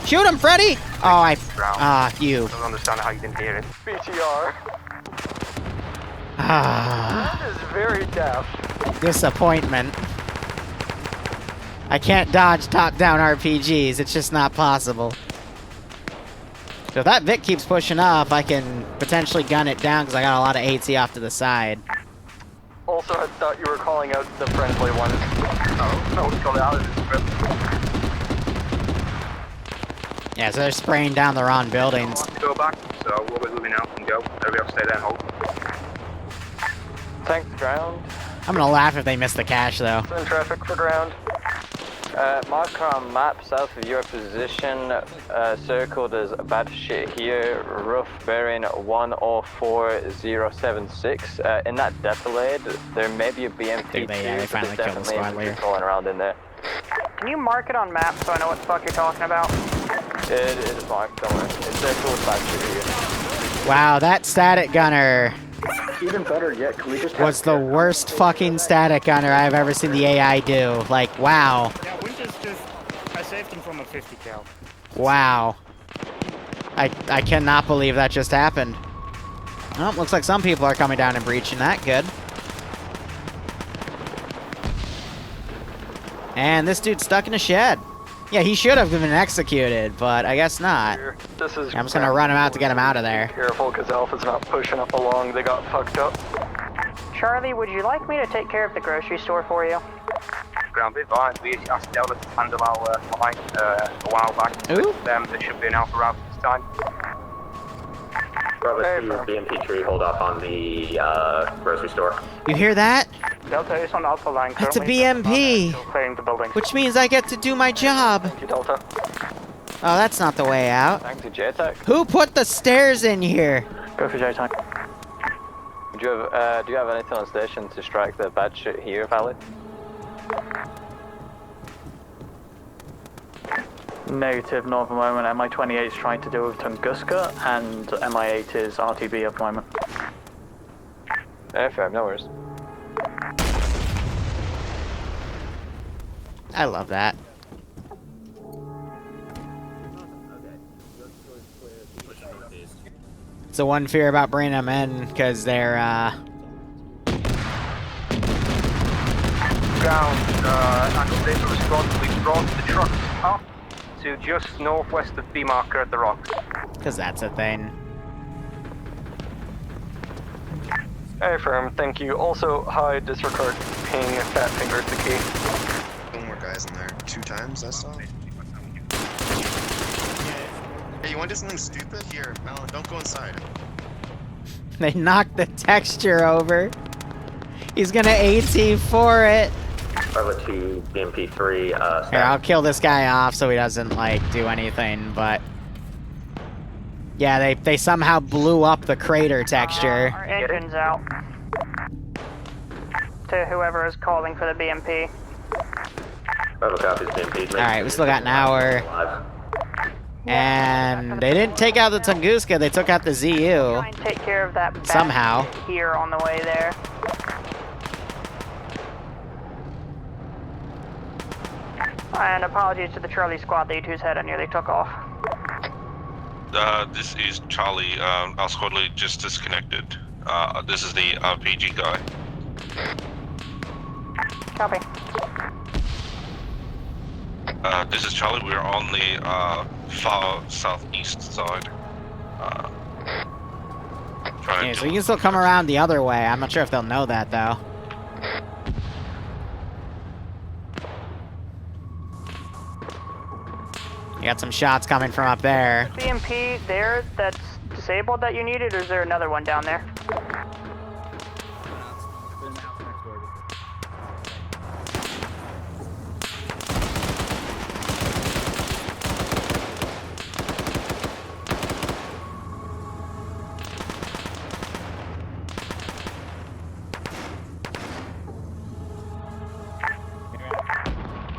Speaker 1: Shoot him, Freddy! Oh, you.
Speaker 6: I don't understand how you didn't hear it.
Speaker 4: BTR.
Speaker 1: Ah.
Speaker 4: That is very daft.
Speaker 1: Disappointment. I can't dodge top-down RPGs. It's just not possible. So if that Vic keeps pushing up, I can potentially gun it down because I got a lot of AT off to the side.
Speaker 4: Also, I thought you were calling out the friendly one.
Speaker 6: Oh, no, it's called out of the script.
Speaker 1: Yeah, so they're spraying down the wrong buildings.
Speaker 6: Go back, so we'll be moving out and go. Everybody else stay there and hold.
Speaker 7: Tank to ground.
Speaker 1: I'm gonna laugh if they miss the cache, though.
Speaker 4: In traffic for ground.
Speaker 7: Marker on map south of your position, circled as bad shit here, rough bearing 104076. In that defilade, there may be a BMP.
Speaker 1: They finally killed the squad leader.
Speaker 7: Rolling around in there.
Speaker 13: Can you mark it on map so I know what the fuck you're talking about?
Speaker 7: It is marked, don't worry. It's circled bad shit here.
Speaker 1: Wow, that static gunner
Speaker 4: Even better yet, can we just
Speaker 1: was the worst fucking static gunner I've ever seen the AI do. Like, wow.
Speaker 14: Yeah, Winter's just... I saved him from a 50 cal.
Speaker 1: Wow. I cannot believe that just happened. Well, looks like some people are coming down and breaching that. Good. And this dude's stuck in a shed. Yeah, he should have been executed, but I guess not.
Speaker 3: This is
Speaker 1: I'm just gonna run him out to get him out of there.
Speaker 3: Careful, because Alpha's not pushing up along. They got fucked up.
Speaker 13: Charlie, would you like me to take care of the grocery store for you?
Speaker 6: Ground bit fine. We asked Delta to handle our flight a while back.
Speaker 1: Ooh.
Speaker 6: There should be an Alpha route this time.
Speaker 8: Bravo 2, BMP tree, hold off on the grocery store.
Speaker 1: You hear that?
Speaker 2: Delta is on Alpha line.
Speaker 1: That's a BMP,
Speaker 2: Clearing the building.
Speaker 1: which means I get to do my job.
Speaker 3: Thank you, Delta.
Speaker 1: Oh, that's not the way out.
Speaker 7: Thanks to JTAC.
Speaker 1: Who put the stairs in here?
Speaker 2: Go for JTAC.
Speaker 7: Do you have anything on station to strike the bad shit here, Valley?
Speaker 2: Negative, not at the moment. MI-28 is trying to deal with Tunguska, and MI-8 is RTB at the moment.
Speaker 7: Yeah, fair, no worries.
Speaker 1: I love that. It's the one fear about bringing them in, because they're,
Speaker 6: Ground, accommodation response. We brought the truck up to just northwest of B marker at the rocks.
Speaker 1: because that's a thing.
Speaker 3: Hey, firm, thank you. Also, hi, disregard ping, fat finger at the key.
Speaker 15: One more guys in there. 2 times, I saw. Hey, you want to do something stupid? Here, Alan, don't go inside.
Speaker 1: They knocked the texture over. He's gonna AT for it.
Speaker 8: Bravo 2, BMP 3,
Speaker 1: Here, I'll kill this guy off so he doesn't, like, do anything, but... Yeah, they somehow blew up the crater texture.
Speaker 13: Our engine's out. To whoever is calling for the BMP.
Speaker 8: Bravo copies, BMP.
Speaker 1: Alright, we still got an hour. And they didn't take out the Tunguska, they took out the ZU.
Speaker 13: Try and take care of that back
Speaker 1: Somehow.
Speaker 13: here on the way there. And apologies to the Charlie squad lead whose head I nearly took off.
Speaker 10: This is Charlie. Our squad lead just disconnected. This is the RPG guy.
Speaker 13: Copy.
Speaker 10: This is Charlie. We're on the far southeast side.
Speaker 1: Okay, so you can still come around the other way. I'm not sure if they'll know that, though. You got some shots coming from up there.
Speaker 13: BMP there that's disabled that you needed, or is there another one down there?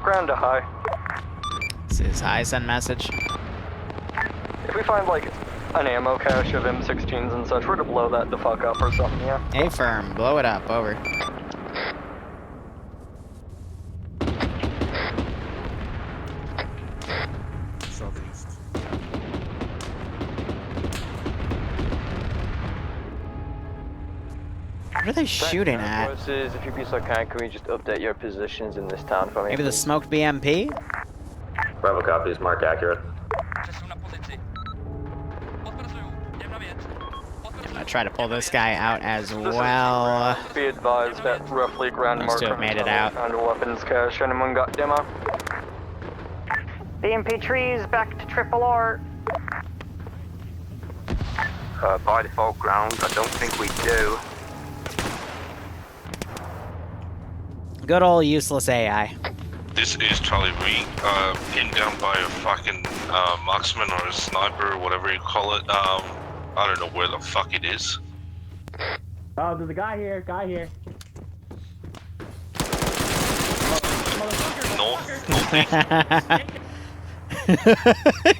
Speaker 3: Ground to high.
Speaker 1: This is high send message.
Speaker 3: If we find, like, an ammo cache of M16s and such, we're to blow that the fuck up or something, yeah?
Speaker 1: Hey, firm, blow it up, over.
Speaker 15: Southeast.
Speaker 1: What are they shooting at?
Speaker 7: Forces, if you'd be so kind, can we just update your positions in this town for me?
Speaker 1: Maybe the smoked BMP?
Speaker 8: Bravo copies, mark accurate.
Speaker 1: I'm gonna try to pull this guy out as well.
Speaker 3: Be advised that roughly ground
Speaker 1: Must
Speaker 3: marker
Speaker 1: have made it out.
Speaker 3: found a weapons cache. Anyone got demo?
Speaker 13: BMP trees back to Triple R.
Speaker 6: By default ground, I don't think we do.
Speaker 1: Good old useless AI.
Speaker 10: This is Charlie. We pinned down by a fucking marksman or a sniper, or whatever you call it. I don't know where the fuck it is.
Speaker 5: Oh, there's a guy here,
Speaker 10: Northeast.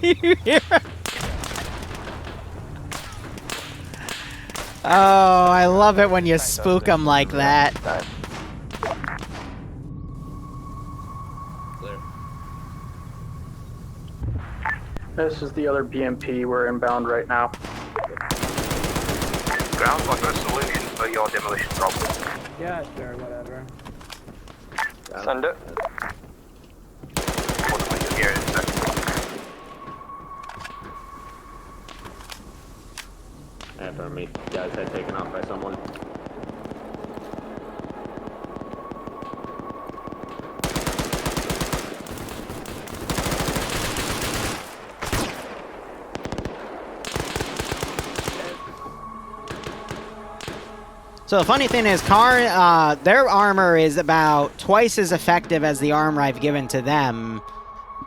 Speaker 1: You hear? Oh, I love it when you spook them like that.
Speaker 4: This is the other BMP. We're inbound right now.
Speaker 6: Ground, I've got a solution for your demolition problem.
Speaker 11: Yeah, sure, whatever.
Speaker 3: Send it.
Speaker 8: Confirm me. Guy's head taken off by someone.
Speaker 1: So the funny thing is, their armor is about twice as effective as the armor I've given to them.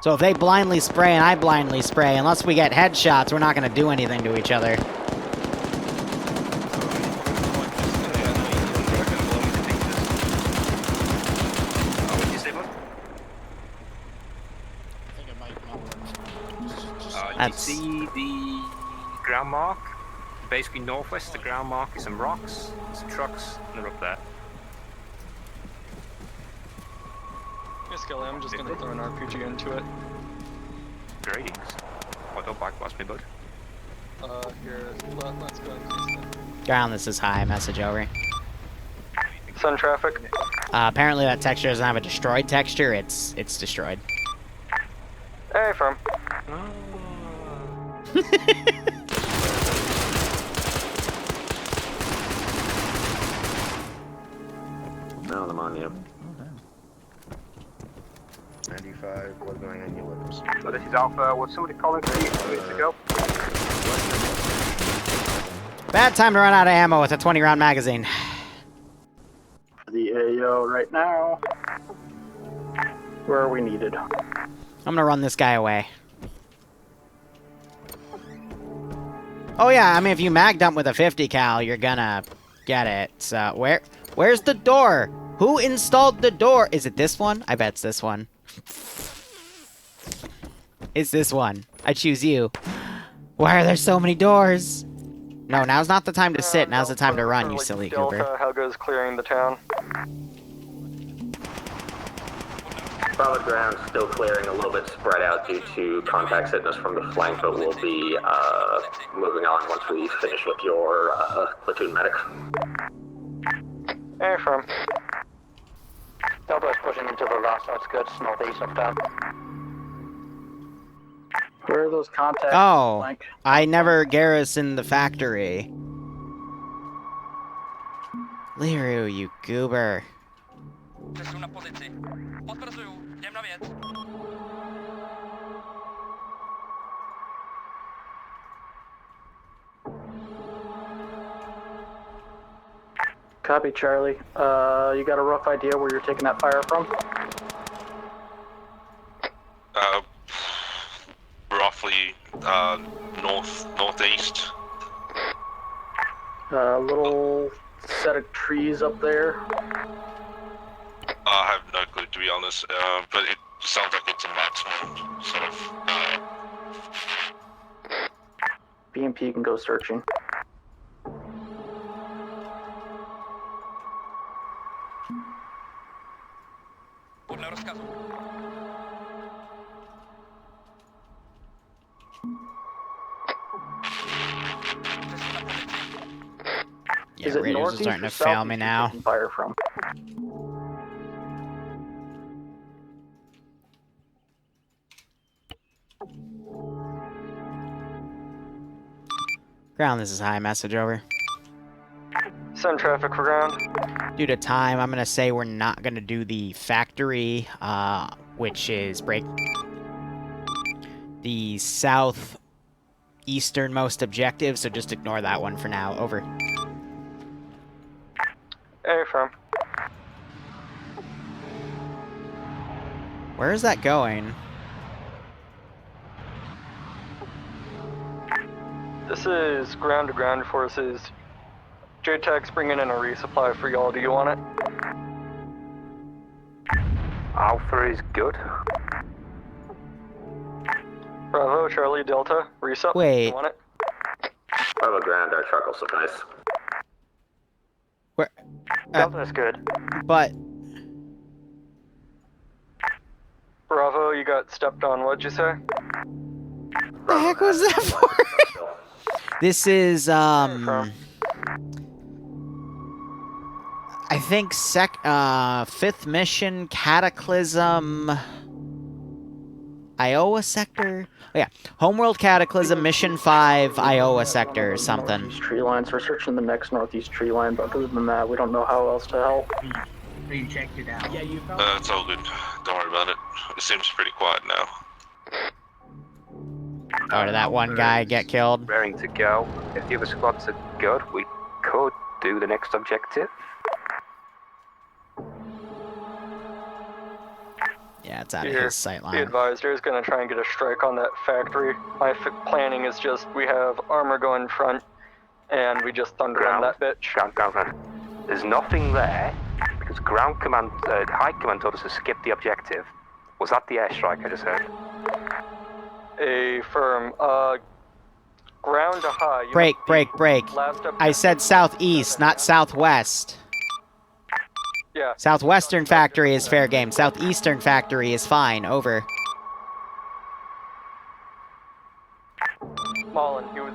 Speaker 1: So if they blindly spray and I blindly spray, unless we get headshots, we're not going to do anything to each other.
Speaker 6: You see the ground mark? Basically northwest, the ground mark is some rocks, some trucks, and they're up there.
Speaker 3: Yes, Kelly, I'm just gonna throw an RPG into it.
Speaker 6: Greetings. Oh, don't backblast me, bud.
Speaker 3: Here, let's go and
Speaker 1: Ground, this is high. Message over.
Speaker 3: Sun traffic.
Speaker 1: Apparently that texture doesn't have a destroyed texture. It's destroyed.
Speaker 7: Hey, firm.
Speaker 8: Now I'm on you.
Speaker 14: 95, what's going on your lips?
Speaker 6: So this is Alpha, what's somebody calling 3 minutes ago?
Speaker 1: Bad time to run out of ammo with a 20-round magazine.
Speaker 4: The AO right now. Where are we needed?
Speaker 1: I'm gonna run this guy away. Oh yeah, I mean if you mag dump with a 50 cal, you're gonna get it. So where's the door? Who installed the door? Is it this one? I bet it's this one. It's this one. I choose you. Why are there so many doors? No, now's not the time to sit. Now's the time to run, you silly goober.
Speaker 7: Helga's clearing the town.
Speaker 8: Solid ground still clearing, a little bit spread out due to contacts hitting us from the flank, but we'll be moving on once we finish with your platoon medic.
Speaker 7: Hey, firm.
Speaker 11: Delta's pushing into the last outskirts, northeast of town.
Speaker 4: Where are those contacts?
Speaker 1: Oh,
Speaker 4: Blank?
Speaker 1: I never garrisoned the factory. Liru, you goober.
Speaker 4: Copy, Charlie. You got a rough idea where you're taking that fire from?
Speaker 10: Roughly, northeast.
Speaker 4: A little set of trees up there.
Speaker 10: I have no clue, to be honest, but it sounds like it's a maximum sort of.
Speaker 4: BMP can go searching.
Speaker 1: Yeah,
Speaker 4: Is it
Speaker 1: Raiders are
Speaker 4: northeast
Speaker 1: starting
Speaker 4: or
Speaker 1: to fail me
Speaker 4: southeast
Speaker 1: now.
Speaker 4: you're taking fire from?
Speaker 1: Ground, this is high. Message over.
Speaker 7: Send traffic for ground.
Speaker 1: Due to time, I'm gonna say we're not gonna do the factory, which is the southeasternmost objective, so just ignore that one for now. Over.
Speaker 7: Hey, firm.
Speaker 1: Where is that going?
Speaker 7: This is ground-to-ground forces. JTAC's bringing in a resupply for y'all. Do you want it?
Speaker 6: Alpha is good.
Speaker 7: Bravo, Charlie, Delta, resup.
Speaker 1: Wait.
Speaker 7: You want it?
Speaker 8: Bravo ground, our truck will suffice.
Speaker 1: Where?
Speaker 7: Delta's good.
Speaker 1: But
Speaker 7: Bravo, you got stepped on. What'd you say?
Speaker 1: the heck was that for? This is I think fifth mission Cataclysm. Iowa sector? Oh yeah, Homeworld Cataclysm, Mission 5, Iowa sector or something.
Speaker 4: Northeast tree lines. We're searching the next northeast tree line, but other than that, we don't know how else to help.
Speaker 5: So you checked it out? Yeah, you found
Speaker 10: It's all good. Don't worry about it. It seems pretty quiet now.
Speaker 1: Oh, did that one guy get killed?
Speaker 6: Raring to go. If the other squads are good, we could do the next objective.
Speaker 1: Yeah, it's out of his sight
Speaker 3: Be
Speaker 1: line.
Speaker 3: advised, is going to try and get a strike on that factory. My planning is just, we have armor going front, and we just thunder on that bitch.
Speaker 6: Ground. There's nothing there, because ground command, high command told us to skip the objective. Was that the airstrike I just heard?
Speaker 3: A firm, ground to high. You
Speaker 1: Break.
Speaker 3: last up-
Speaker 1: I said southeast, not southwest.
Speaker 3: Yeah.
Speaker 1: Southwestern factory is fair game. Southeastern factory is fine. Over.
Speaker 3: Mullen, or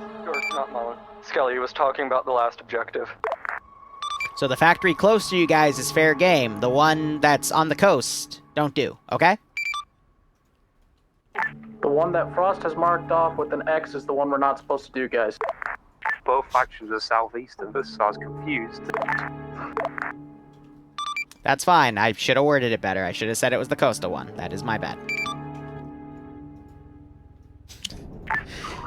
Speaker 3: not Mullen, Skelly was talking about the last objective.
Speaker 1: So the factory close to you guys is fair game. The one that's on the coast, don't do, okay?
Speaker 4: The one that Frost has marked off with an X is the one we're not supposed to do, guys.
Speaker 6: Both factions are southeast of us, so I was confused.
Speaker 1: That's fine. I should have worded it better. I should have said it was the coastal one. That is my bad.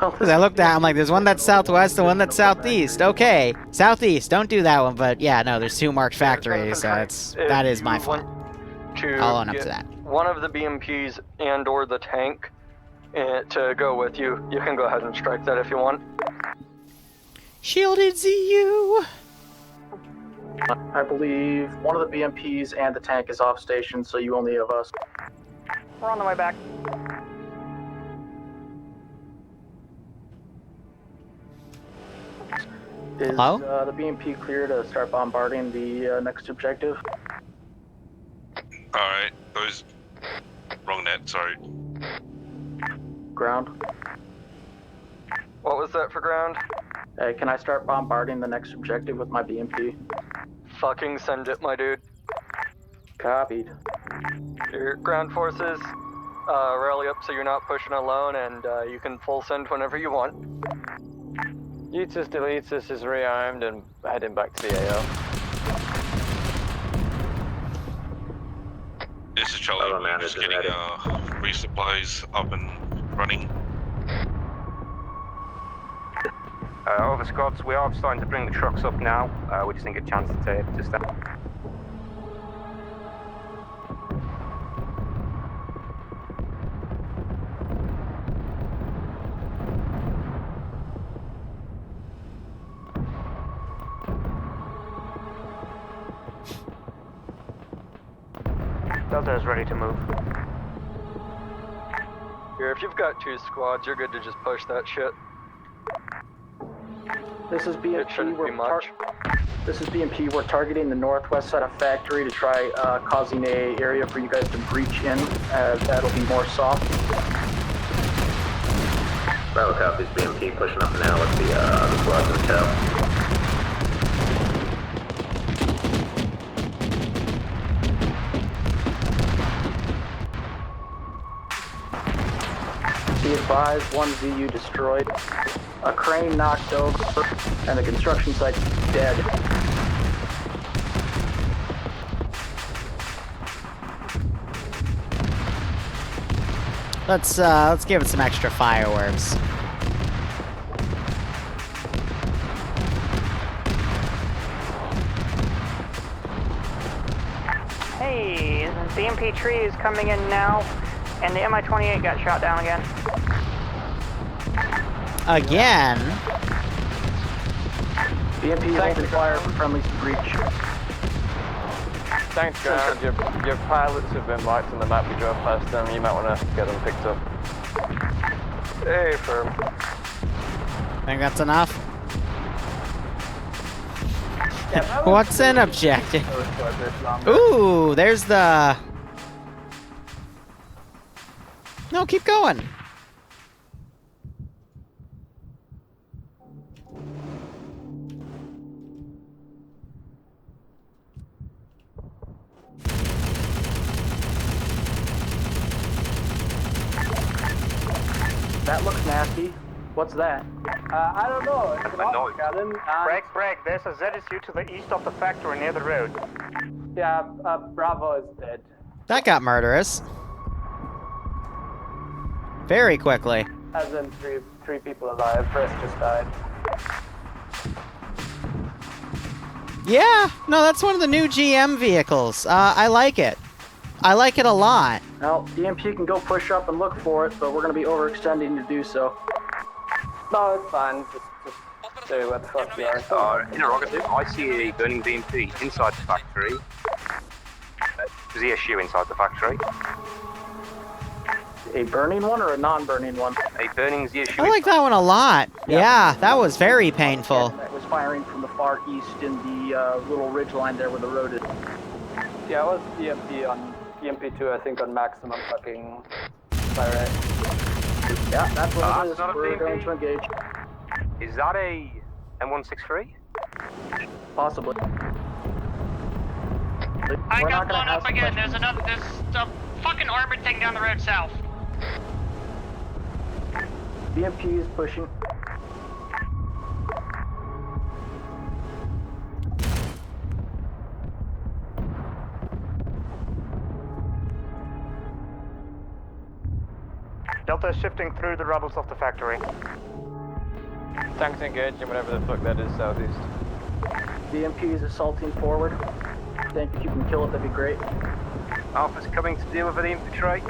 Speaker 1: Because I looked at it, I'm like, there's one that's southwest, the one that's southeast. Okay, southeast, don't do that one. But yeah, no, there's two marked factories, so that is my fault. I'll own up to that.
Speaker 3: One of the BMPs and or the tank to go with you. You can go ahead and strike that if you want.
Speaker 1: Shielded ZU!
Speaker 4: I believe one of the BMPs and the tank is off station, so you only have us.
Speaker 13: We're on the way back.
Speaker 4: Is
Speaker 1: Hello?
Speaker 4: The BMP clear to start bombarding the next objective?
Speaker 10: Alright, those... Wrong net, sorry.
Speaker 4: Ground.
Speaker 3: What was that for ground?
Speaker 4: Hey, can I start bombarding the next objective with my BMP?
Speaker 3: Fucking send it, my dude.
Speaker 4: Copied.
Speaker 3: Your ground forces, rally up so you're not pushing alone, and you can full send whenever you want.
Speaker 7: Utus Deletus is rearmed and heading back to the AO.
Speaker 10: This is Charlie. I'm just getting resupplies up and running.
Speaker 6: Over squads, we are starting to bring the trucks up now. We just didn't get a chance to take just that. Delta is ready to move.
Speaker 3: Here, if you've got two squads, you're good to just push that shit.
Speaker 4: This is
Speaker 3: It
Speaker 4: BMP.
Speaker 3: shouldn't be much.
Speaker 4: This is BMP. We're targeting the northwest side of factory to try causing a area for you guys to breach in. That'll be more soft.
Speaker 8: Bravo copies, BMP pushing up now with the squads in tow.
Speaker 4: Be advised, one ZU destroyed, a crane knocked over, and the construction site dead.
Speaker 1: Let's give it some extra fireworks.
Speaker 13: Hey, the BMP tree is coming in now, and the Mi-28 got shot down again.
Speaker 1: Again?
Speaker 4: BMP is holding fire for friendlies to breach.
Speaker 7: Thanks, ground. Your pilots have been marked on the map. We drove past them. You might want to get them picked up.
Speaker 3: Hey, firm.
Speaker 1: Think that's enough? What's an objective? Ooh, there's the... No, keep going.
Speaker 4: That looks nasty. What's that?
Speaker 11: I don't know. It's an
Speaker 6: noise.
Speaker 11: cannon.
Speaker 2: Bragg, there's a ZSU to the east of the factory near the road.
Speaker 11: Yeah, Bravo is dead.
Speaker 1: That got murderous. Very quickly.
Speaker 11: As in three people alive. First just died.
Speaker 1: Yeah, no, that's one of the new GM vehicles. I like it. I like it a lot.
Speaker 4: Now, DMP can go push up and look for it, but we're going to be overextending to do so.
Speaker 11: No, it's fine. Just stay where the fuck you are.
Speaker 6: Interrogative, I see a burning BMP inside the factory. ZSU inside the factory.
Speaker 4: A burning one or a non-burning one?
Speaker 6: A burning ZSU.
Speaker 1: I like that one a lot. Yeah, that was very painful.
Speaker 4: That was firing from the far east in the little ridge line there where the road is.
Speaker 11: Yeah, it was EMP2, I think, on maximum fucking fire rate.
Speaker 4: Yeah, that's what it is.
Speaker 6: Not a
Speaker 4: We're
Speaker 6: BMP.
Speaker 4: going to engage.
Speaker 6: Is that a M163?
Speaker 4: Possibly.
Speaker 13: I got blown up again. There's a fucking armored thing down the road south.
Speaker 4: BMP is pushing.
Speaker 2: Delta is shifting through the rubbles of the factory.
Speaker 7: Tanks engaging, whatever the fuck that is, southeast.
Speaker 4: BMP is assaulting forward. Think if you can kill it, that'd be great.
Speaker 6: Alpha's coming to deal with the infantry.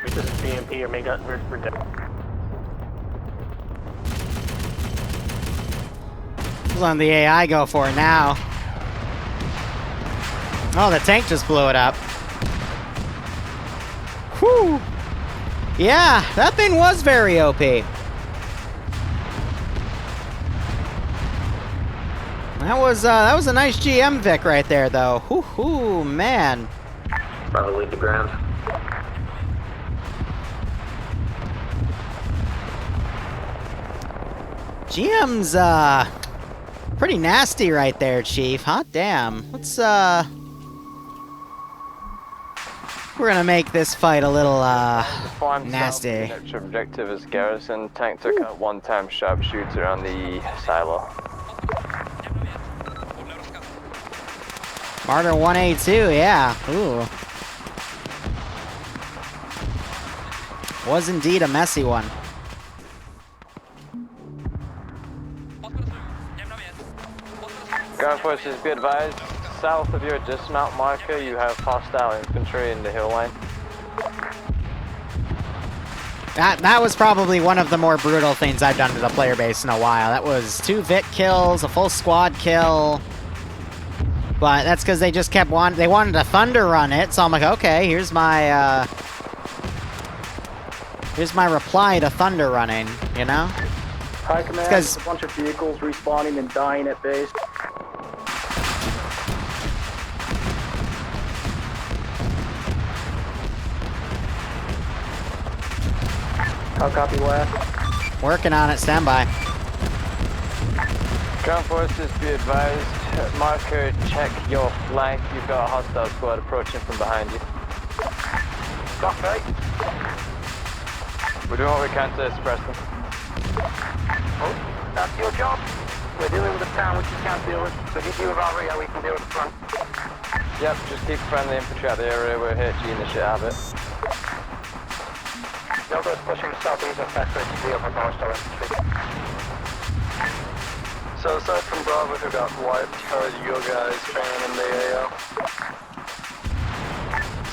Speaker 2: This is BMP, we're dead.
Speaker 1: Who's on the AI go for it now? Oh, the tank just blew it up. Whew. Yeah, that thing was very OP. That was a nice GM Vic right there, though. Whoo, man.
Speaker 8: Bravo, lead to ground.
Speaker 1: GM's, pretty nasty right there, Chief. Hot damn. Let's, we're gonna make this fight a little, nasty.
Speaker 7: Next objective is garrison. Tank took out one-time sharpshooter on the silo.
Speaker 1: Martyr 1A2, yeah. Ooh. Was indeed a messy one.
Speaker 7: Ground forces, be advised, south of your dismount marker, you have hostile infantry in the hill line.
Speaker 1: That was probably one of the more brutal things I've done to the player base in a while. That was 2 Vic kills, a full squad kill. But that's because they just kept they wanted to thunder run it, so I'm like, okay, here's my reply to thunder running, you know?
Speaker 4: High command, there's a bunch of vehicles respawning and dying at base. How copy last?
Speaker 1: Working on it, standby.
Speaker 7: Ground forces, be advised, marker, check your flank. You've got a hostile squad approaching from behind you.
Speaker 6: Copy.
Speaker 7: We're doing what we can to suppress them.
Speaker 6: Oh, that's your job. We're dealing with the town, which you can't deal with. So if you deal with our area, we can deal with the front.
Speaker 7: Yep, just keep friendly infantry out the area. We're here G in the shit out of it.
Speaker 6: Delta's pushing southeast of factory to deal with hostile infantry.
Speaker 7: So aside from Bravo, who got wiped, how are you guys training in the AO?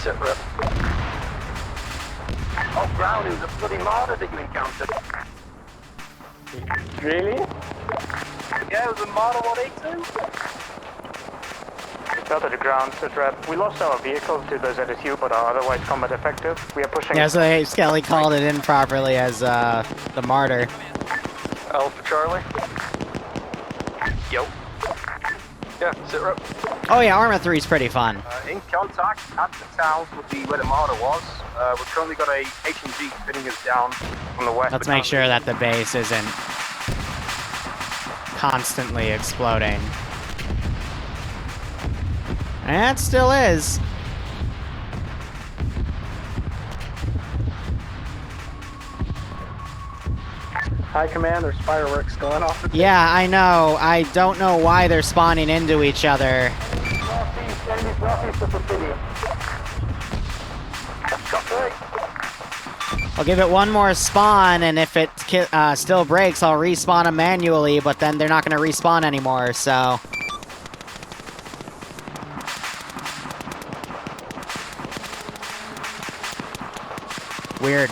Speaker 7: Sit rep.
Speaker 6: Oh, ground, it was a bloody martyr that you encountered.
Speaker 11: Really?
Speaker 6: Yeah, it was a Model 182.
Speaker 2: Delta to ground, sit rep. We lost our vehicles to the ZSU, but are otherwise combat effective. We are pushing.
Speaker 1: Yeah, so Skelly called it in properly as the martyr.
Speaker 7: Alpha Charlie.
Speaker 6: Yo.
Speaker 7: Yeah, sit rep.
Speaker 1: Oh yeah, Arma 3 is pretty fun.
Speaker 6: In contact at the town would be where the martyr was. We've currently got a HMG spinning us down from the west.
Speaker 1: Let's make sure that the base isn't constantly exploding. And it still is.
Speaker 4: High command, there's fireworks going off.
Speaker 1: Yeah, I know. I don't know why they're spawning into each other.
Speaker 4: Northeast, enemies northeast of the city.
Speaker 1: I'll give it one more spawn, and if it still breaks, I'll respawn them manually, but then they're not going to respawn anymore, so... Weird.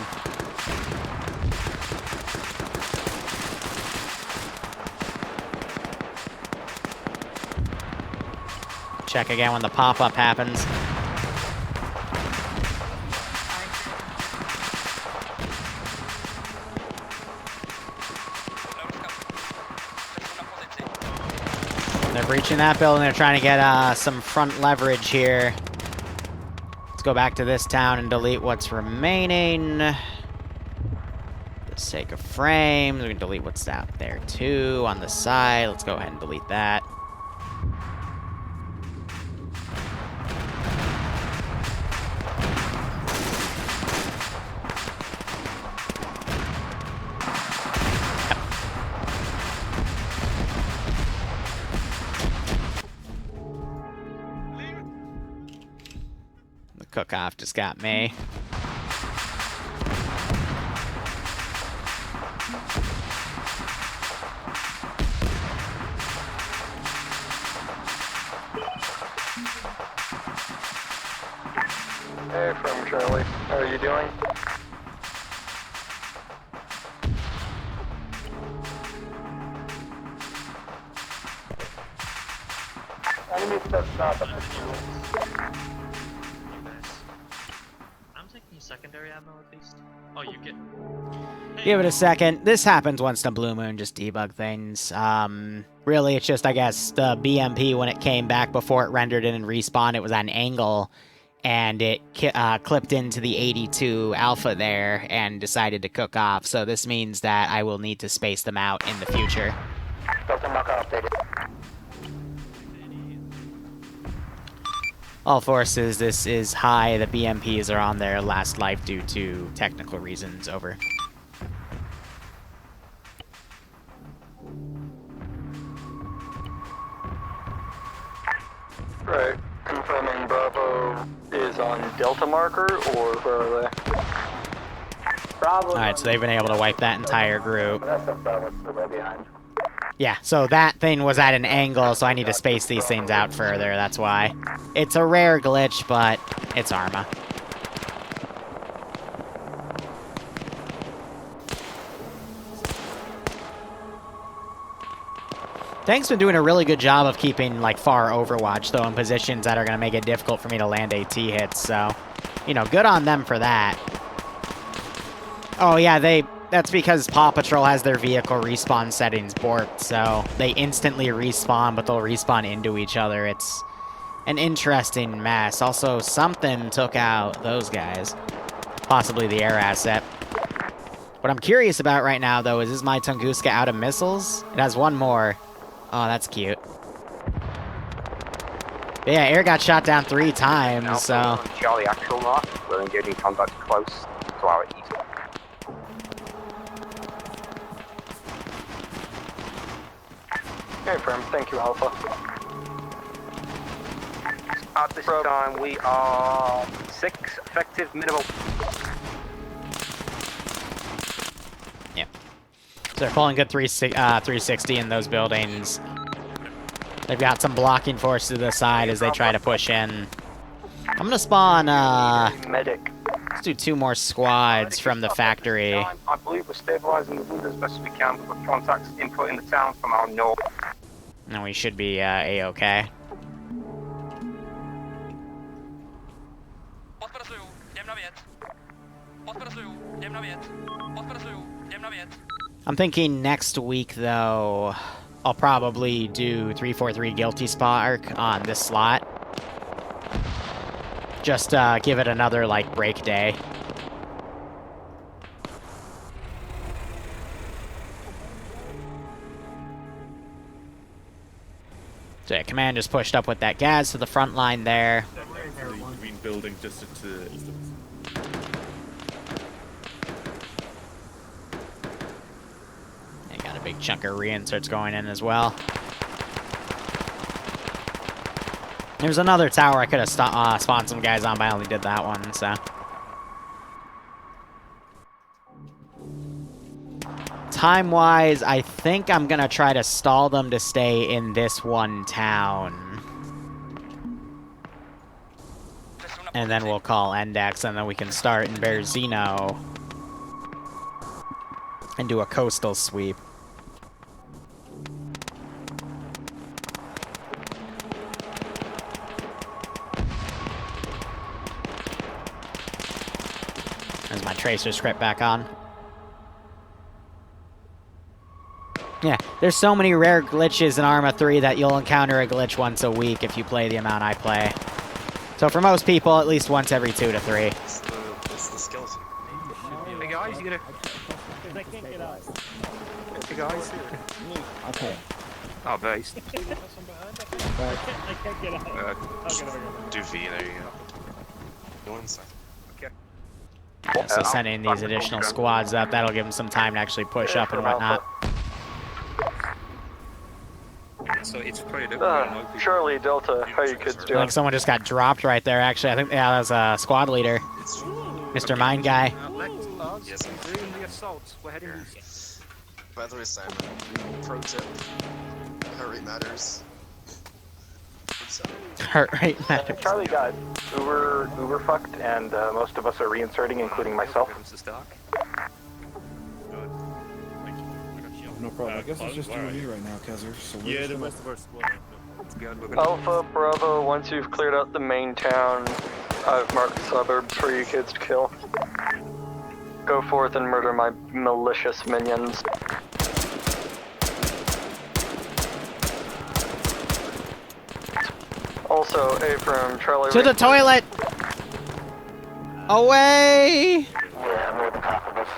Speaker 1: Check again when the pop-up happens. They're breaching that building. They're trying to get some front leverage here. Let's go back to this town and delete what's remaining. For the sake of frames, we can delete what's out there too on the side. Let's go ahead and delete that. Cook-off just got me.
Speaker 4: Hey, from Charlie. How are you doing? Enemy steps south of the field.
Speaker 16: Secondary ammo at least. Oh, you get.
Speaker 1: Give it a second. This happens once in a blue moon, just debug things. Really, it's just, I guess, the BMP, when it came back before it rendered in and respawned, it was at an angle, and it clipped into the 82 alpha there and decided to cook off. So this means that I will need to space them out in the future. All forces, this is high. The BMPs are on their last life due to technical reasons. Over.
Speaker 4: Right. Confirming Bravo is on Delta marker, or where are they? Bravo.
Speaker 1: Alright, so they've been able to wipe that entire group.
Speaker 4: That's not Bravo, it's the way behind.
Speaker 1: Yeah, so that thing was at an angle, so I need to space these things out further, that's why. It's a rare glitch, but it's Arma. Tank's been doing a really good job of keeping, like, far Overwatch, though, in positions that are going to make it difficult for me to land AT hits, so... You know, good on them for that. Oh, yeah, that's because Paw Patrol has their vehicle respawn settings borked, so they instantly respawn, but they'll respawn into each other. It's an interesting mess. Also, something took out those guys. Possibly the air asset. What I'm curious about right now, though, is my Tunguska out of missiles? It has one more. Oh, that's cute. But yeah, air got shot down 3 times, so...
Speaker 6: Charlie actual mark, we're engaging contact close to our east.
Speaker 4: Okay, firm. Thank you, Alpha.
Speaker 6: At this time, we are 6 effective minimal.
Speaker 1: Yeah. So they're pulling good 360 in those buildings. They've got some blocking force to the side as they try to push in. I'm gonna spawn,
Speaker 4: medic.
Speaker 1: Let's do 2 more squads from the factory.
Speaker 6: I believe we're stabilizing the wound as best as we can, but we've contacts input in the town from our north.
Speaker 1: And we should be, A-okay. I'm thinking next week, though, I'll probably do 343 Guilty Spark on this slot. Just give it another, like, break day. So yeah, command just pushed up with that gas to the front line there.
Speaker 17: Green building just to east of us.
Speaker 1: They got a big chunk of reinserts going in as well. There's another tower I could have spawned some guys on, but I only did that one, so. Time-wise, I think I'm gonna try to stall them to stay in this one town. And then we'll call Index, and then we can start in Berzino. And do a coastal sweep. There's my tracer script back on. Yeah, there's so many rare glitches in Arma 3 that you'll encounter a glitch once a week if you play the amount I play. So for most people, at least once every 2 to 3.
Speaker 15: It's the skeleton.
Speaker 6: Hey guys, you gonna...
Speaker 9: I can't get out.
Speaker 6: Hey guys.
Speaker 11: Okay.
Speaker 6: Oh, base.
Speaker 9: I can't get out. Okay.
Speaker 15: Do V, there you go. Go inside.
Speaker 6: Okay.
Speaker 1: Yeah, so sending these additional squads up, that'll give them some time to actually push up and whatnot.
Speaker 6: So it's pretty
Speaker 7: Charlie, Delta, how you kids doing?
Speaker 1: Like someone just got dropped right there, actually. I think, yeah, that was a squad leader. Mr. Mine Guy.
Speaker 15: Yes,
Speaker 6: the assault. We're heading east.
Speaker 15: By the way, Simon, pro tip, heart rate matters.
Speaker 1: Heart rate matters.
Speaker 2: Charlie got uber fucked, and most of us are reinserting, including myself.
Speaker 17: No problem. I guess it's just you and me right now, Kaiser. So
Speaker 14: Yeah, the rest of our squad.
Speaker 7: Alpha, Bravo, once you've cleared out the main town, I've marked suburbs for you kids to kill. Go forth and murder my malicious minions. Also, A from Charlie...
Speaker 1: To the toilet! Away!
Speaker 2: Yeah, I'm near the top of us.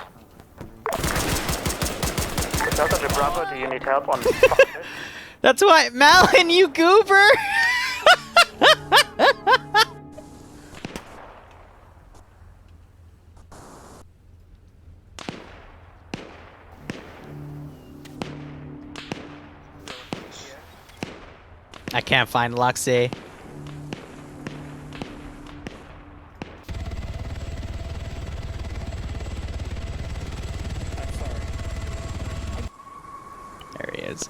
Speaker 13: Delta to Bravo, do you need help on...
Speaker 1: That's why, Malin, you goober! I can't find Luxie. There he is.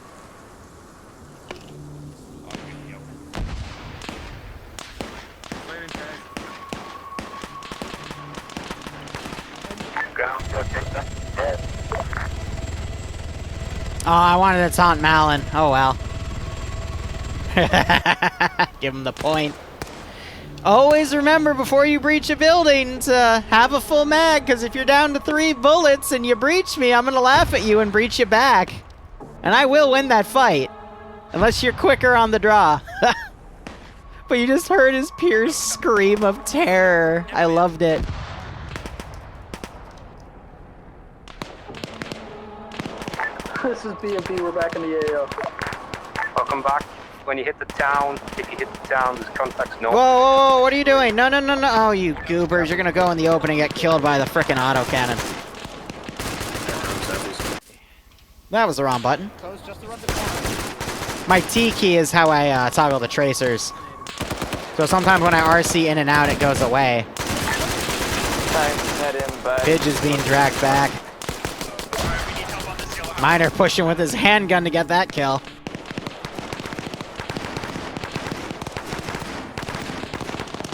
Speaker 1: Oh, I wanted to taunt Malin. Oh well. Give him the point. Always remember before you breach a building to have a full mag, because if you're down to 3 bullets and you breach me, I'm going to laugh at you and breach you back. And I will win that fight. Unless you're quicker on the draw. But you just heard his pierced scream of terror. I loved it.
Speaker 4: This is BMP, we're back in the AO.
Speaker 6: Welcome back. When you hit the town, if you hit the town, there's contacts north.
Speaker 1: Whoa, whoa, whoa, what are you doing? No, no, no, no. Oh, you goobers. You're gonna go in the open and get killed by the frickin' autocannon. That was the wrong button. My T key is how I toggle the tracers. So sometimes when I RC in and out, it goes away. Pidge is being dragged back. Miner pushing with his handgun to get that kill.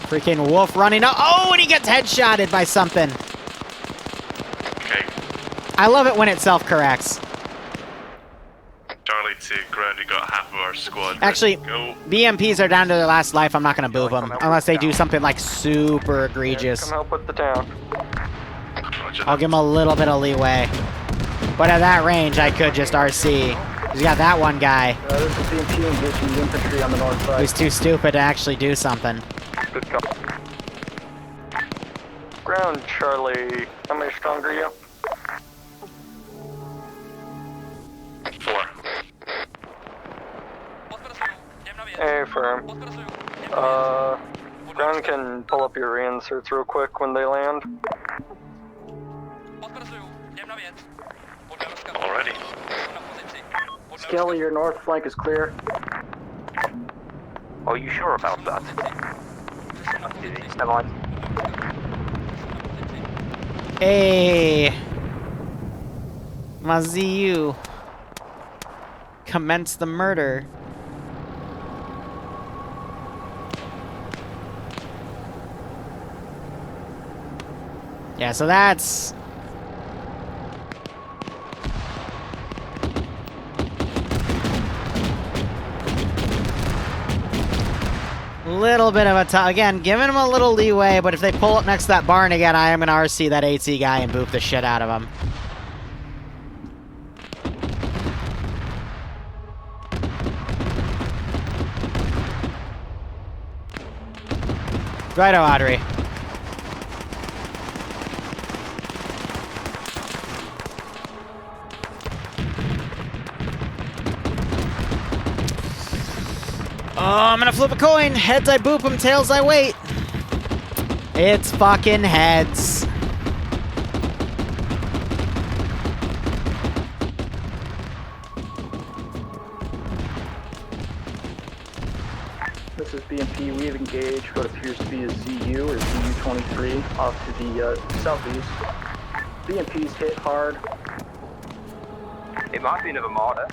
Speaker 1: Freaking Wolf running up. Oh, and he gets headshotted by something.
Speaker 10: Okay.
Speaker 1: I love it when it self-corrects.
Speaker 10: Charlie to ground, we got half of our squad.
Speaker 1: Actually,
Speaker 10: Go.
Speaker 1: BMPs are down to their last life. I'm not going to boob them. Unless they do something like super egregious.
Speaker 7: Come help with the town.
Speaker 1: I'll give him a little bit of leeway. But at that range, I could just RC. He's got that one guy.
Speaker 4: This is BMP engaging the infantry on the north side.
Speaker 1: He's too stupid to actually do something.
Speaker 7: Good call. Ground, Charlie. How many strong are you?
Speaker 6: 4.
Speaker 7: confirm. Ground can pull up your reinserts real quick when they land.
Speaker 10: Alrighty.
Speaker 4: Skelly, your north flank is clear.
Speaker 6: Are you sure about that? Never mind.
Speaker 1: Hey, Maziu, commence the murder. Yeah, so that's... little bit of a time. Again, giving him a little leeway, but if they pull up next to that barn again, I am going to RC that AT guy and boop the shit out of him. Righto, Audrey. Oh, I'm gonna flip a coin. Heads I boop him, tails I wait. It's fucking heads.
Speaker 4: This is BMP. We have engaged what appears to be a ZU or ZU-23 off to the southeast. BMP's hit hard.
Speaker 6: It might be another mortar.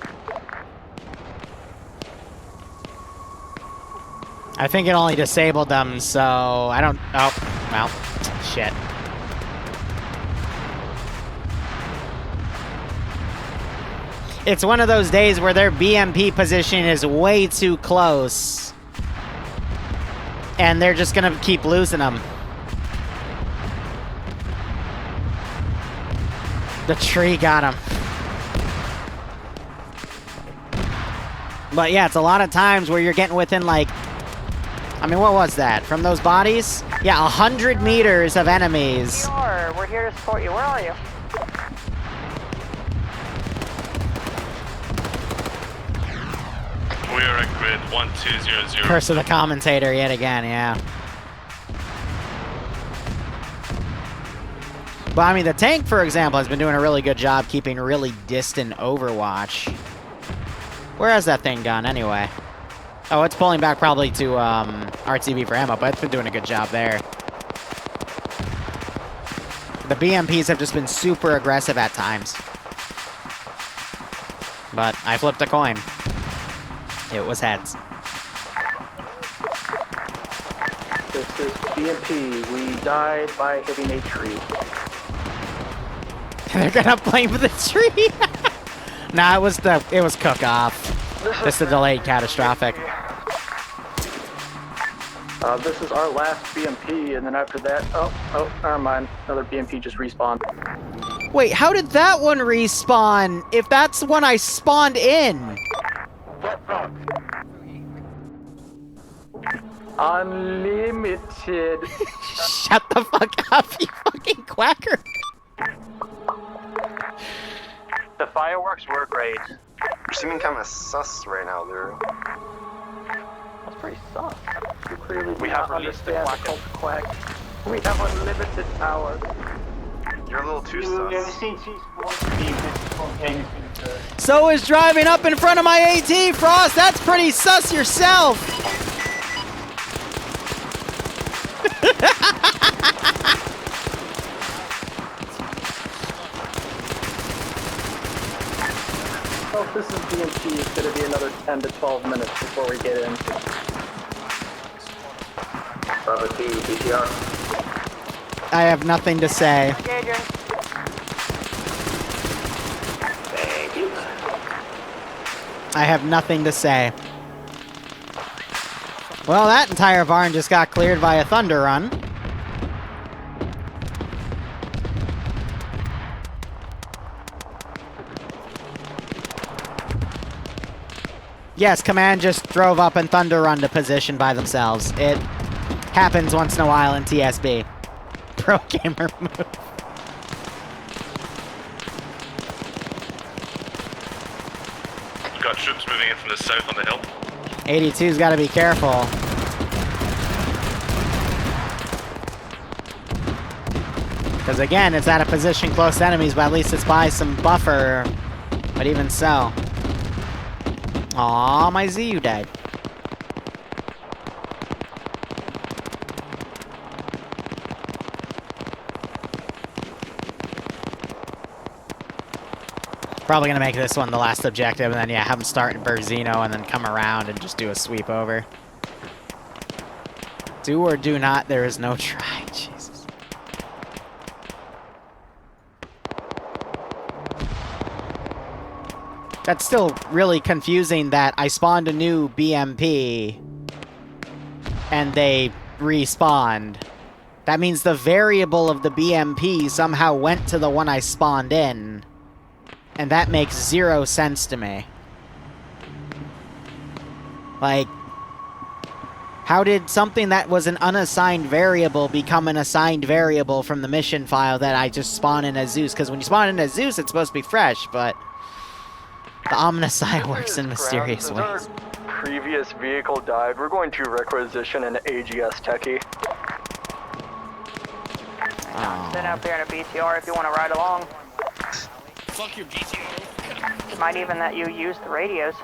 Speaker 1: I think it only disabled them, so I don't... Oh, well, shit. It's one of those days where their BMP position is way too close. And they're just gonna keep losing them. The tree got him. But yeah, it's a lot of times where you're getting within like... I mean, what was that? From those bodies? Yeah, 100 meters of enemies.
Speaker 13: We're here to support you. Where are you?
Speaker 10: We are at grid 1200.
Speaker 1: Curse of the commentator yet again, yeah. But I mean, the tank, for example, has been doing a really good job keeping really distant overwatch. Where has that thing gone, anyway? Oh, it's pulling back probably to RTB for ammo, but it's been doing a good job there. The BMPs have just been super aggressive at times. But I flipped a coin. It was heads.
Speaker 4: This is BMP. We died by hitting a tree.
Speaker 1: They're gonna blame the tree. Nah, it was cook off. This is delayed catastrophic.
Speaker 4: This is our last BMP, and then after that, oh, never mind. Another BMP just respawned.
Speaker 1: Wait, how did that one respawn? If that's the one I spawned in.
Speaker 4: Unlimited.
Speaker 1: Shut the fuck up, you fucking quacker.
Speaker 6: The fireworks were great.
Speaker 15: You're seeming kind of sus right now, Liru.
Speaker 4: That's pretty sus. You clearly
Speaker 6: We have released the
Speaker 4: quack. We have unlimited power.
Speaker 15: You're a little too sus.
Speaker 1: So is driving up in front of my AT, Frost. That's pretty sus yourself.
Speaker 4: Well, if this is BMP, it's going to be another 10 to 12 minutes before we get in.
Speaker 8: Bravo 2, BTR.
Speaker 1: I have nothing to say.
Speaker 8: Thank you.
Speaker 1: I have nothing to say. Well, that entire barn just got cleared by a thunder run. Yes, command just drove up and thunder run to position by themselves. It happens once in a while in TSB. Pro gamer move.
Speaker 10: We've got troops moving in from the south on the hill.
Speaker 1: 82's got to be careful. Because again, it's at a position close to enemies, but at least it's by some buffer. But even so. Aw, my ZU died. Probably gonna make this one the last objective, and then yeah, have them start in Berzino and then come around and just do a sweep over. Do or do not, there is no try. Jesus. That's still really confusing that I spawned a new BMP and they respawned. That means the variable of the BMP somehow went to the one I spawned in. And that makes 0 sense to me. Like, how did something that was an unassigned variable become an assigned variable from the mission file that I just spawned in as Zeus? Because when you spawn in as Zeus, it's supposed to be fresh, but the Omnicide works in mysterious
Speaker 7: Since
Speaker 1: ways.
Speaker 7: Our previous vehicle died, we're going to requisition an AGS techie.
Speaker 13: Send out there in a BTR if you want to ride along.
Speaker 15: Fuck your BTR.
Speaker 13: Might even let you use the radios.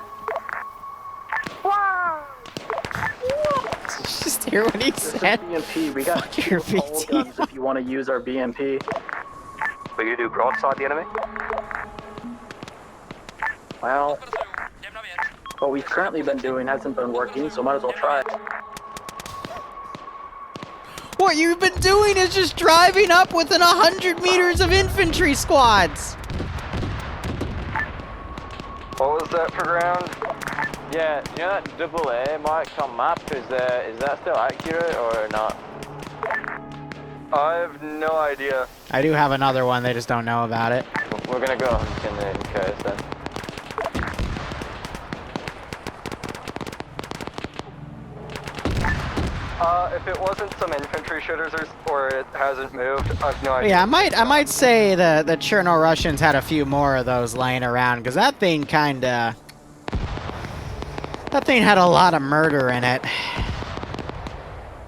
Speaker 1: Just hear what he said.
Speaker 4: BMP, we got
Speaker 1: Fuck your
Speaker 4: pole guns if you want to use our BMP.
Speaker 6: We're gonna do broadside the enemy?
Speaker 4: Well, what we've currently been doing hasn't been working, so might as well try.
Speaker 1: What you've been doing is just driving up within 100 meters of infantry squads.
Speaker 7: What was that for ground?
Speaker 11: Yeah, you know that double A mark on map, is that still accurate or not?
Speaker 7: I have no idea.
Speaker 1: I do have another one, they just don't know about it.
Speaker 11: We're gonna go hunting in Curtis then.
Speaker 7: If it wasn't some infantry shooters or it hasn't moved, I've no idea.
Speaker 1: Yeah, I might say the Cherno Russians had a few more of those laying around, because that thing kinda... That thing had a lot of murder in it.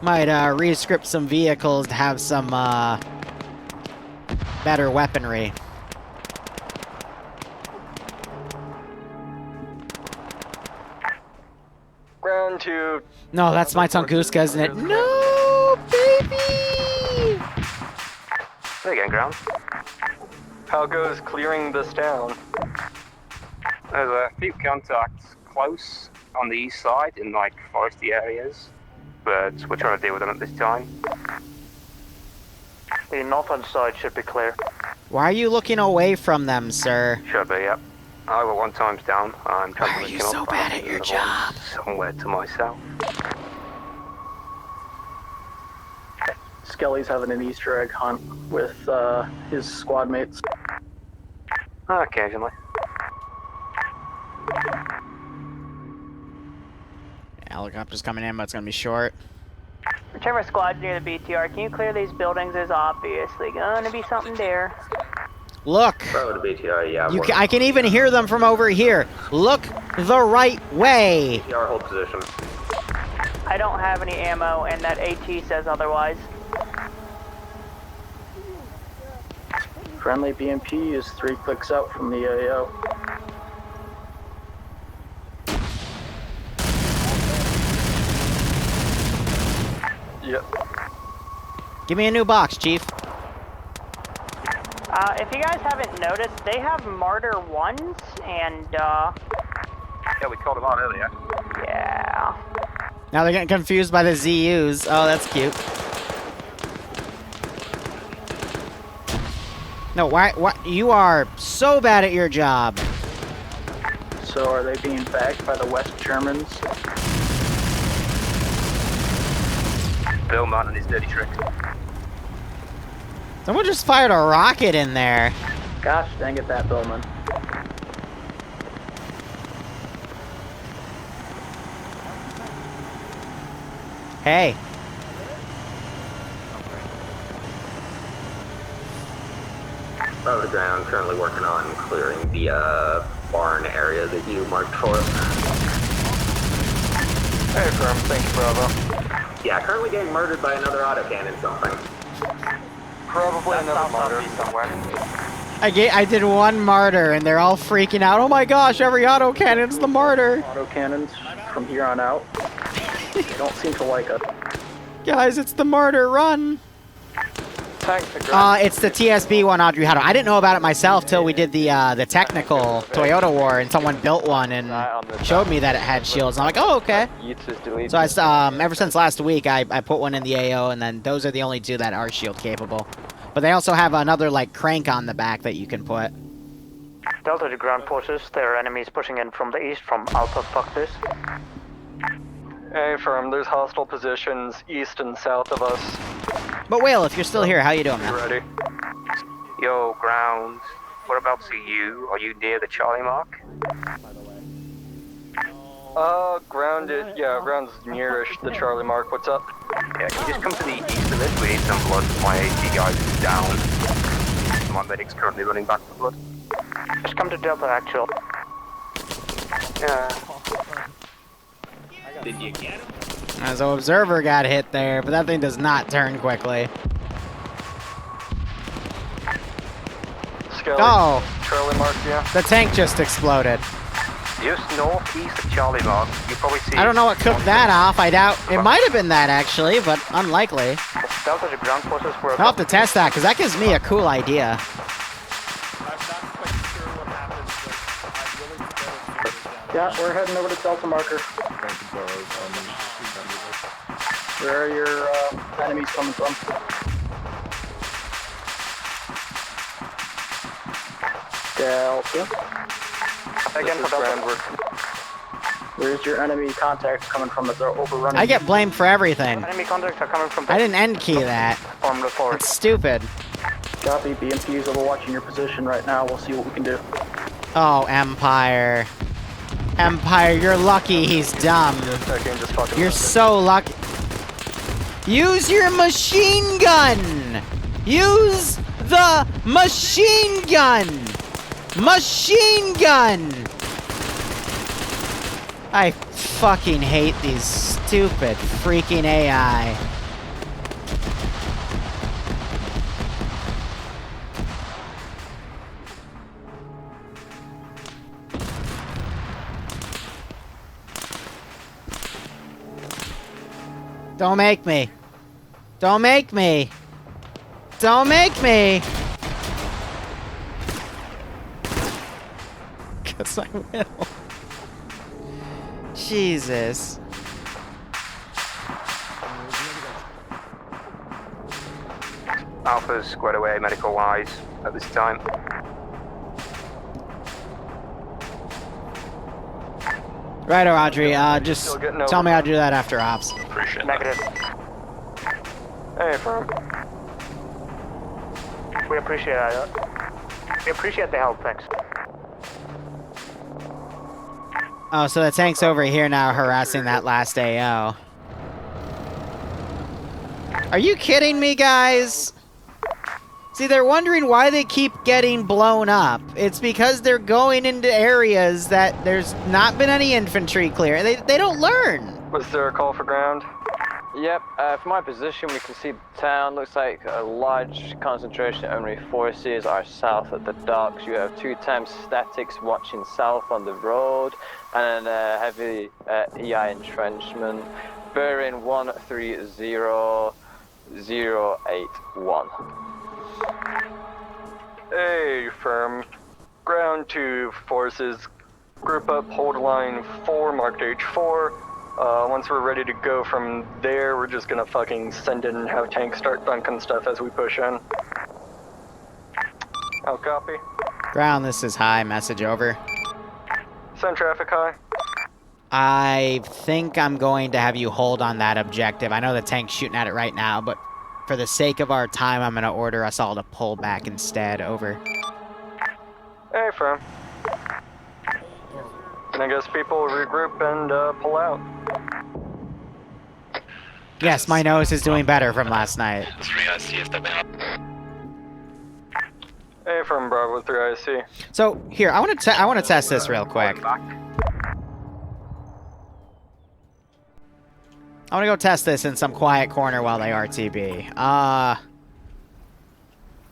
Speaker 1: Might re-script some vehicles to have some better weaponry.
Speaker 7: Ground to...
Speaker 1: No, that's my Tunguska, isn't it? No, baby!
Speaker 6: There again, ground.
Speaker 7: How goes clearing this town?
Speaker 6: There's a few contacts close on the east side in like foresty areas, but we're trying to deal with them at this time.
Speaker 4: The northern side should be clear.
Speaker 1: Why are you looking away from them, sir?
Speaker 6: Should be, yep. Over 1 times down. I'm trying
Speaker 1: Why are you so bad at your job?
Speaker 6: Somewhere to myself.
Speaker 4: Skelly's having an Easter egg hunt with his squad mates.
Speaker 6: Occasionally.
Speaker 1: Helicopter's coming in, but it's gonna be short.
Speaker 13: Whichever squad's near the BTR, can you clear these buildings? There's obviously gonna be something there.
Speaker 1: Look!
Speaker 8: Bro, the BTR, yeah.
Speaker 1: I can even hear them from over here. Look the right way!
Speaker 8: BTR, hold position.
Speaker 13: I don't have any ammo, and that AT says otherwise.
Speaker 4: Friendly BMP is 3 clicks out from the AO.
Speaker 7: Yep.
Speaker 1: Give me a new box, Chief.
Speaker 13: If you guys haven't noticed, they have Martyr 1s, and,
Speaker 6: Yeah, we called them out earlier.
Speaker 13: yeah.
Speaker 1: Now they're getting confused by the ZUs. Oh, that's cute. No, why, you are so bad at your job.
Speaker 4: So are they being backed by the West Germans?
Speaker 6: Bill Mann and his dirty tricks.
Speaker 1: Someone just fired a rocket in there.
Speaker 4: Gosh dang it, that Billman.
Speaker 1: Hey.
Speaker 8: Over the ground, currently working on clearing the barn area that you marked for us.
Speaker 7: Hey, firm. Thank you, Bravo.
Speaker 8: Yeah, currently getting murdered by another autocannon something.
Speaker 7: Probably another martyr somewhere.
Speaker 1: I did one martyr, and they're all freaking out. Oh my gosh, every autocannon's the martyr.
Speaker 4: Autocannons from here on out. They don't seem to like us.
Speaker 1: Guys, it's the martyr. Run.
Speaker 11: Tank the ground.
Speaker 1: It's the TSB one, Audrey. How do I didn't know about it myself till we did the technical Toyota war, and someone built one and showed me that it had shields. I'm like, oh, okay. So I ever since last week, I put one in the AO, and then those are the only two that are shield capable. But they also have another like crank on the back that you can put.
Speaker 13: Delta to ground forces. There are enemies pushing in from the east from Alpha. Fuck this.
Speaker 7: Hey, firm. There's hostile positions east and south of us.
Speaker 1: But Whale, if you're still here, how you doing, man?
Speaker 7: Ready?
Speaker 6: Yo, ground. Whereabouts are you? Are you near the Charlie mark?
Speaker 7: Grounded. Yeah, ground's nearish the Charlie mark. What's up?
Speaker 6: Yeah, can you just come to the east of this? We need some blood. My AT guys is down. My medic's currently running back for blood.
Speaker 13: Just come to Delta Actual.
Speaker 6: Yeah.
Speaker 8: Did you get him?
Speaker 1: As an observer got hit there, but that thing does not turn quickly.
Speaker 7: Skelly.
Speaker 1: Oh!
Speaker 7: Charlie mark, yeah.
Speaker 1: The tank just exploded.
Speaker 6: Just northeast of Charlie mark. You probably see.
Speaker 1: I don't know what cooked that off. I doubt it might have been that actually, but unlikely.
Speaker 13: Delta to ground forces.
Speaker 1: I'll have to test that because that gives me a cool idea.
Speaker 4: Yeah, we're heading over to Delta marker. Where are your enemies coming from? Delta.
Speaker 13: Again for Delta.
Speaker 4: Where's your enemy contacts coming from as they're overrunning?
Speaker 1: I get blamed for everything.
Speaker 13: Enemy contacts are coming from.
Speaker 1: I didn't end key that.
Speaker 13: From the forest.
Speaker 1: It's stupid.
Speaker 4: Copy. BMP is overwatching your position right now. We'll see what we can do.
Speaker 1: Oh, Empire. Empire, you're lucky he's dumb. You're so lucky. Use your machine gun! Use the machine gun! Machine gun! I fucking hate these stupid freaking AI. Don't make me. Don't make me. Don't make me. Guess I will. Jesus.
Speaker 6: Alpha's squared away medical-wise at this time.
Speaker 1: Right, Audrey. Just tell me how to do that after ops.
Speaker 10: Appreciate
Speaker 13: Negative.
Speaker 7: Hey, firm.
Speaker 13: We appreciate it. We appreciate the help, thanks.
Speaker 1: Oh, so the tank's over here now harassing that last AO. Are you kidding me, guys? See, they're wondering why they keep getting blown up. It's because they're going into areas that there's not been any infantry clear. They don't learn.
Speaker 7: Was there a call for ground?
Speaker 11: Yep, from my position we can see the town. Looks like a large concentration of enemy forces are south at the docks. You have 2 times statics watching south on the road, and a heavy EI entrenchment. Bearing 130081.
Speaker 7: Hey, firm. Ground 2 forces. Group up, hold line 4, marked H4. Once we're ready to go from there, we're just gonna fucking send in and have tanks start dunking stuff as we push in. I'll copy.
Speaker 1: Ground, this is high. Message over.
Speaker 7: Send traffic high.
Speaker 1: I think I'm going to have you hold on that objective. I know the tank's shooting at it right now, but for the sake of our time, I'm going to order us all to pull back instead. Over.
Speaker 7: Hey, firm. And I guess people regroup and pull out.
Speaker 1: Yes, my nose is doing better from last night.
Speaker 7: Hey, from Bravo 3 IC.
Speaker 1: So here, I want to test this real quick. I want to go test this in some quiet corner while they RTB.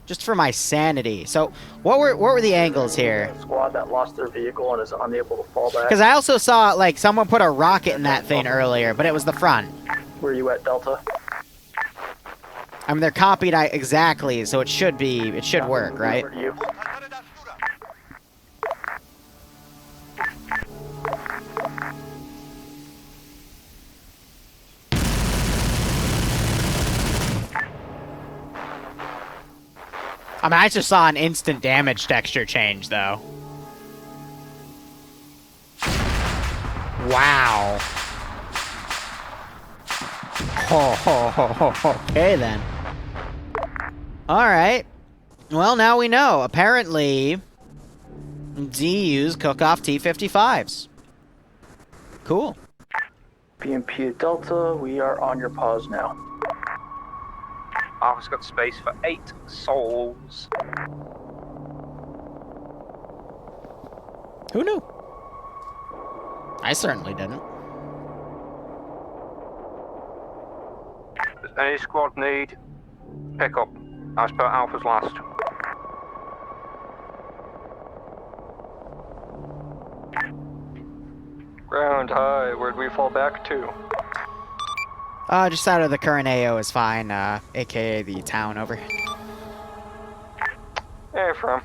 Speaker 1: Just for my sanity. So, what were the angles here?
Speaker 4: Squad that lost their vehicle and is unable to fall back.
Speaker 1: Because I also saw, like, someone put a rocket in that thing earlier, but it was the front.
Speaker 4: Where are you at, Delta?
Speaker 1: I mean, they're copied exactly, so it should work, right?
Speaker 4: Where are you?
Speaker 1: I mean, I just saw an instant damage texture change, though. Wow. Okay, then. Alright. Well, now we know. Apparently, DUs cook off T-55s. Cool.
Speaker 4: BMP at Delta, we are on your pause now.
Speaker 6: Alpha's got space for 8 souls.
Speaker 1: Who knew? I certainly didn't.
Speaker 6: Does any squad need pickup as per Alpha's last?
Speaker 7: Ground high, where'd we fall back to?
Speaker 1: Just out of the current AO is fine, aka the town over.
Speaker 7: Hey, from.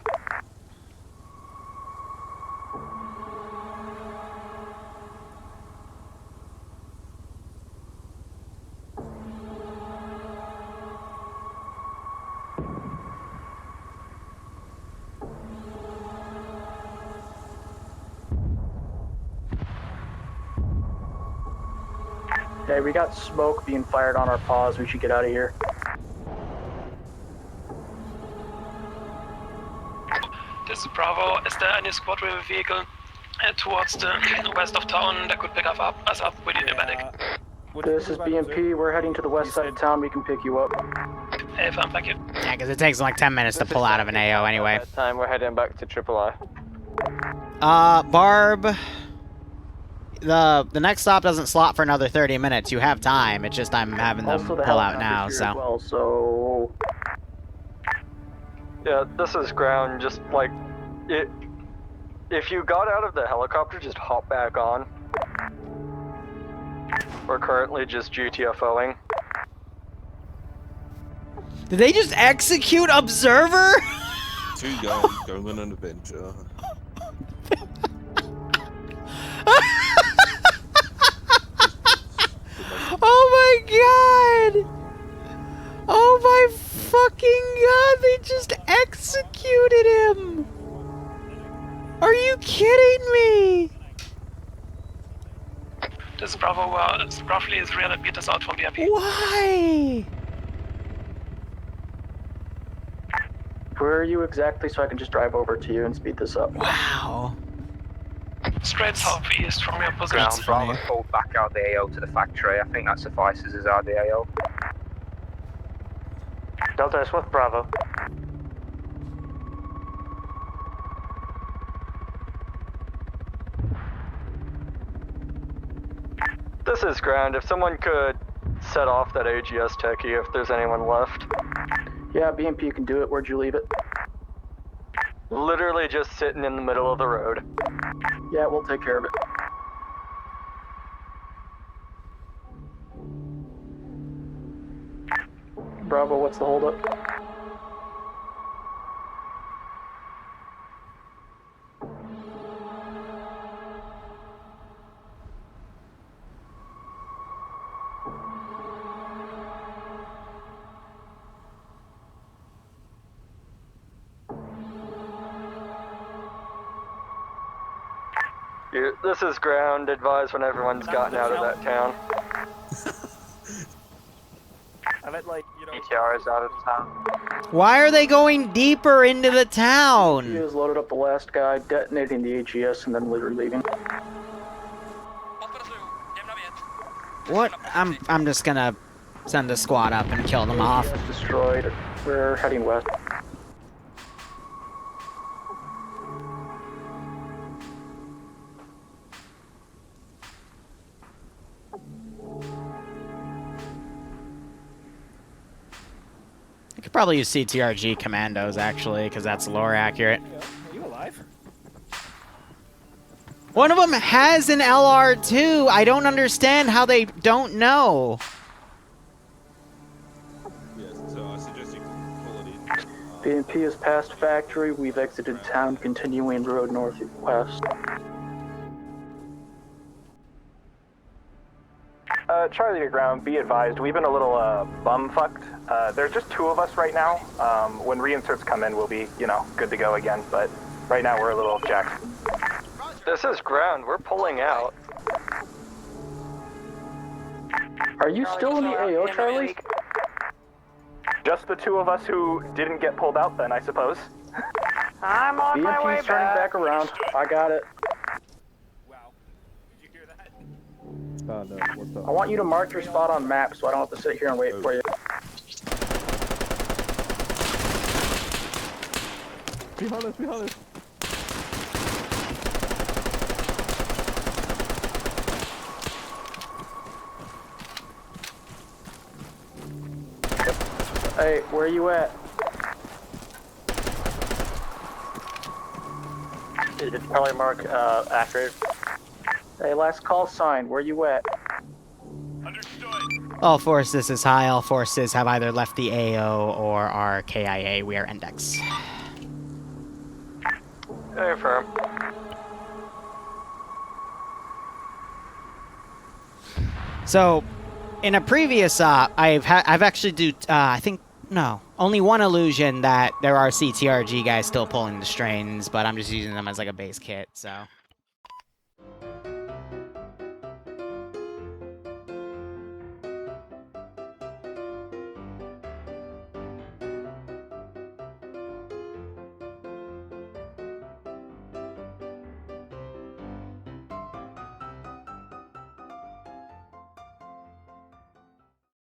Speaker 4: Hey, we got smoke being fired on our pause. We should get out of here.
Speaker 18: This is Bravo. Is there any squad with a vehicle towards the west of town that could pick us up with the medic?
Speaker 4: This is BMP. We're heading to the west side of town. We can pick you up.
Speaker 18: Hey, fam, thank you.
Speaker 1: Yeah, because it takes like 10 minutes to pull out of an AO anyway.
Speaker 11: At that time, we're heading back to III.
Speaker 1: Barb... The next stop doesn't slot for another 30 minutes. You have time. It's just I'm having them pull out now, so...
Speaker 4: Well, so...
Speaker 7: Yeah, this is ground. Just like... If you got out of the helicopter, just hop back on. We're currently just GTFOing.
Speaker 1: Did they just execute Observer?
Speaker 17: 2 guys going on an adventure.
Speaker 1: Oh my god! Oh my fucking god, they just executed him! Are you kidding me?
Speaker 18: This is Bravo, it's roughly 300 meters out from BMP.
Speaker 1: Why?
Speaker 4: Where are you exactly so I can just drive over to you and speed this up?
Speaker 1: Wow.
Speaker 18: Straight southeast from your position.
Speaker 6: Ground Bravo pulled back out the AO to the factory. I think that suffices as our DAO.
Speaker 2: Delta is with Bravo.
Speaker 7: This is ground. If someone could set off that AGS techie if there's anyone left.
Speaker 4: Yeah, BMP can do it. Where'd you leave it?
Speaker 7: Literally just sitting in the middle of the road.
Speaker 4: Yeah, we'll take care of it. Bravo, what's the holdup?
Speaker 7: This is ground. Advise when everyone's gotten out of that town.
Speaker 2: I meant like, you know...
Speaker 6: ETR is out of town.
Speaker 1: Why are they going deeper into the town?
Speaker 4: He has loaded up the last guy, detonating the AGS, and then literally leaving.
Speaker 1: What? I'm just gonna send a squad up and kill them off.
Speaker 4: AGS destroyed. We're heading west.
Speaker 1: should probably use CTRG commandos, actually, because that's lore accurate.
Speaker 9: Are you alive?
Speaker 1: One of them has an LR2. I don't understand how they don't know.
Speaker 17: Yes, so I suggest you pull it in.
Speaker 4: BMP is past factory. We've exited town, continuing road northwest.
Speaker 2: Charlie to ground, be advised, we've been a little bum-fucked. There's just 2 of us right now. When reinserts come in, we'll be, you know, good to go again, but right now we're a little jacked.
Speaker 7: This is ground. We're pulling out.
Speaker 4: Are you still in the AO, Charlie?
Speaker 2: Just the 2 of us who didn't get pulled out then, I suppose.
Speaker 13: I'm on my way
Speaker 4: BMP's turning back around. I got it.
Speaker 9: No, what's up?
Speaker 4: I want you to mark your spot on map so I don't have to sit here and wait for you.
Speaker 9: Behind us, behind us.
Speaker 4: Hey, where you at?
Speaker 11: Is Charlie Mark accurate?
Speaker 4: Hey, last call sign, where you at?
Speaker 1: All forces is high. All forces have either left the AO or are KIA. We are index.
Speaker 7: Hey, firm.
Speaker 1: So, in a previous I've actually I think no, only one illusion that there are CTRG guys still pulling the strains, but I'm just using them as like a base kit. So.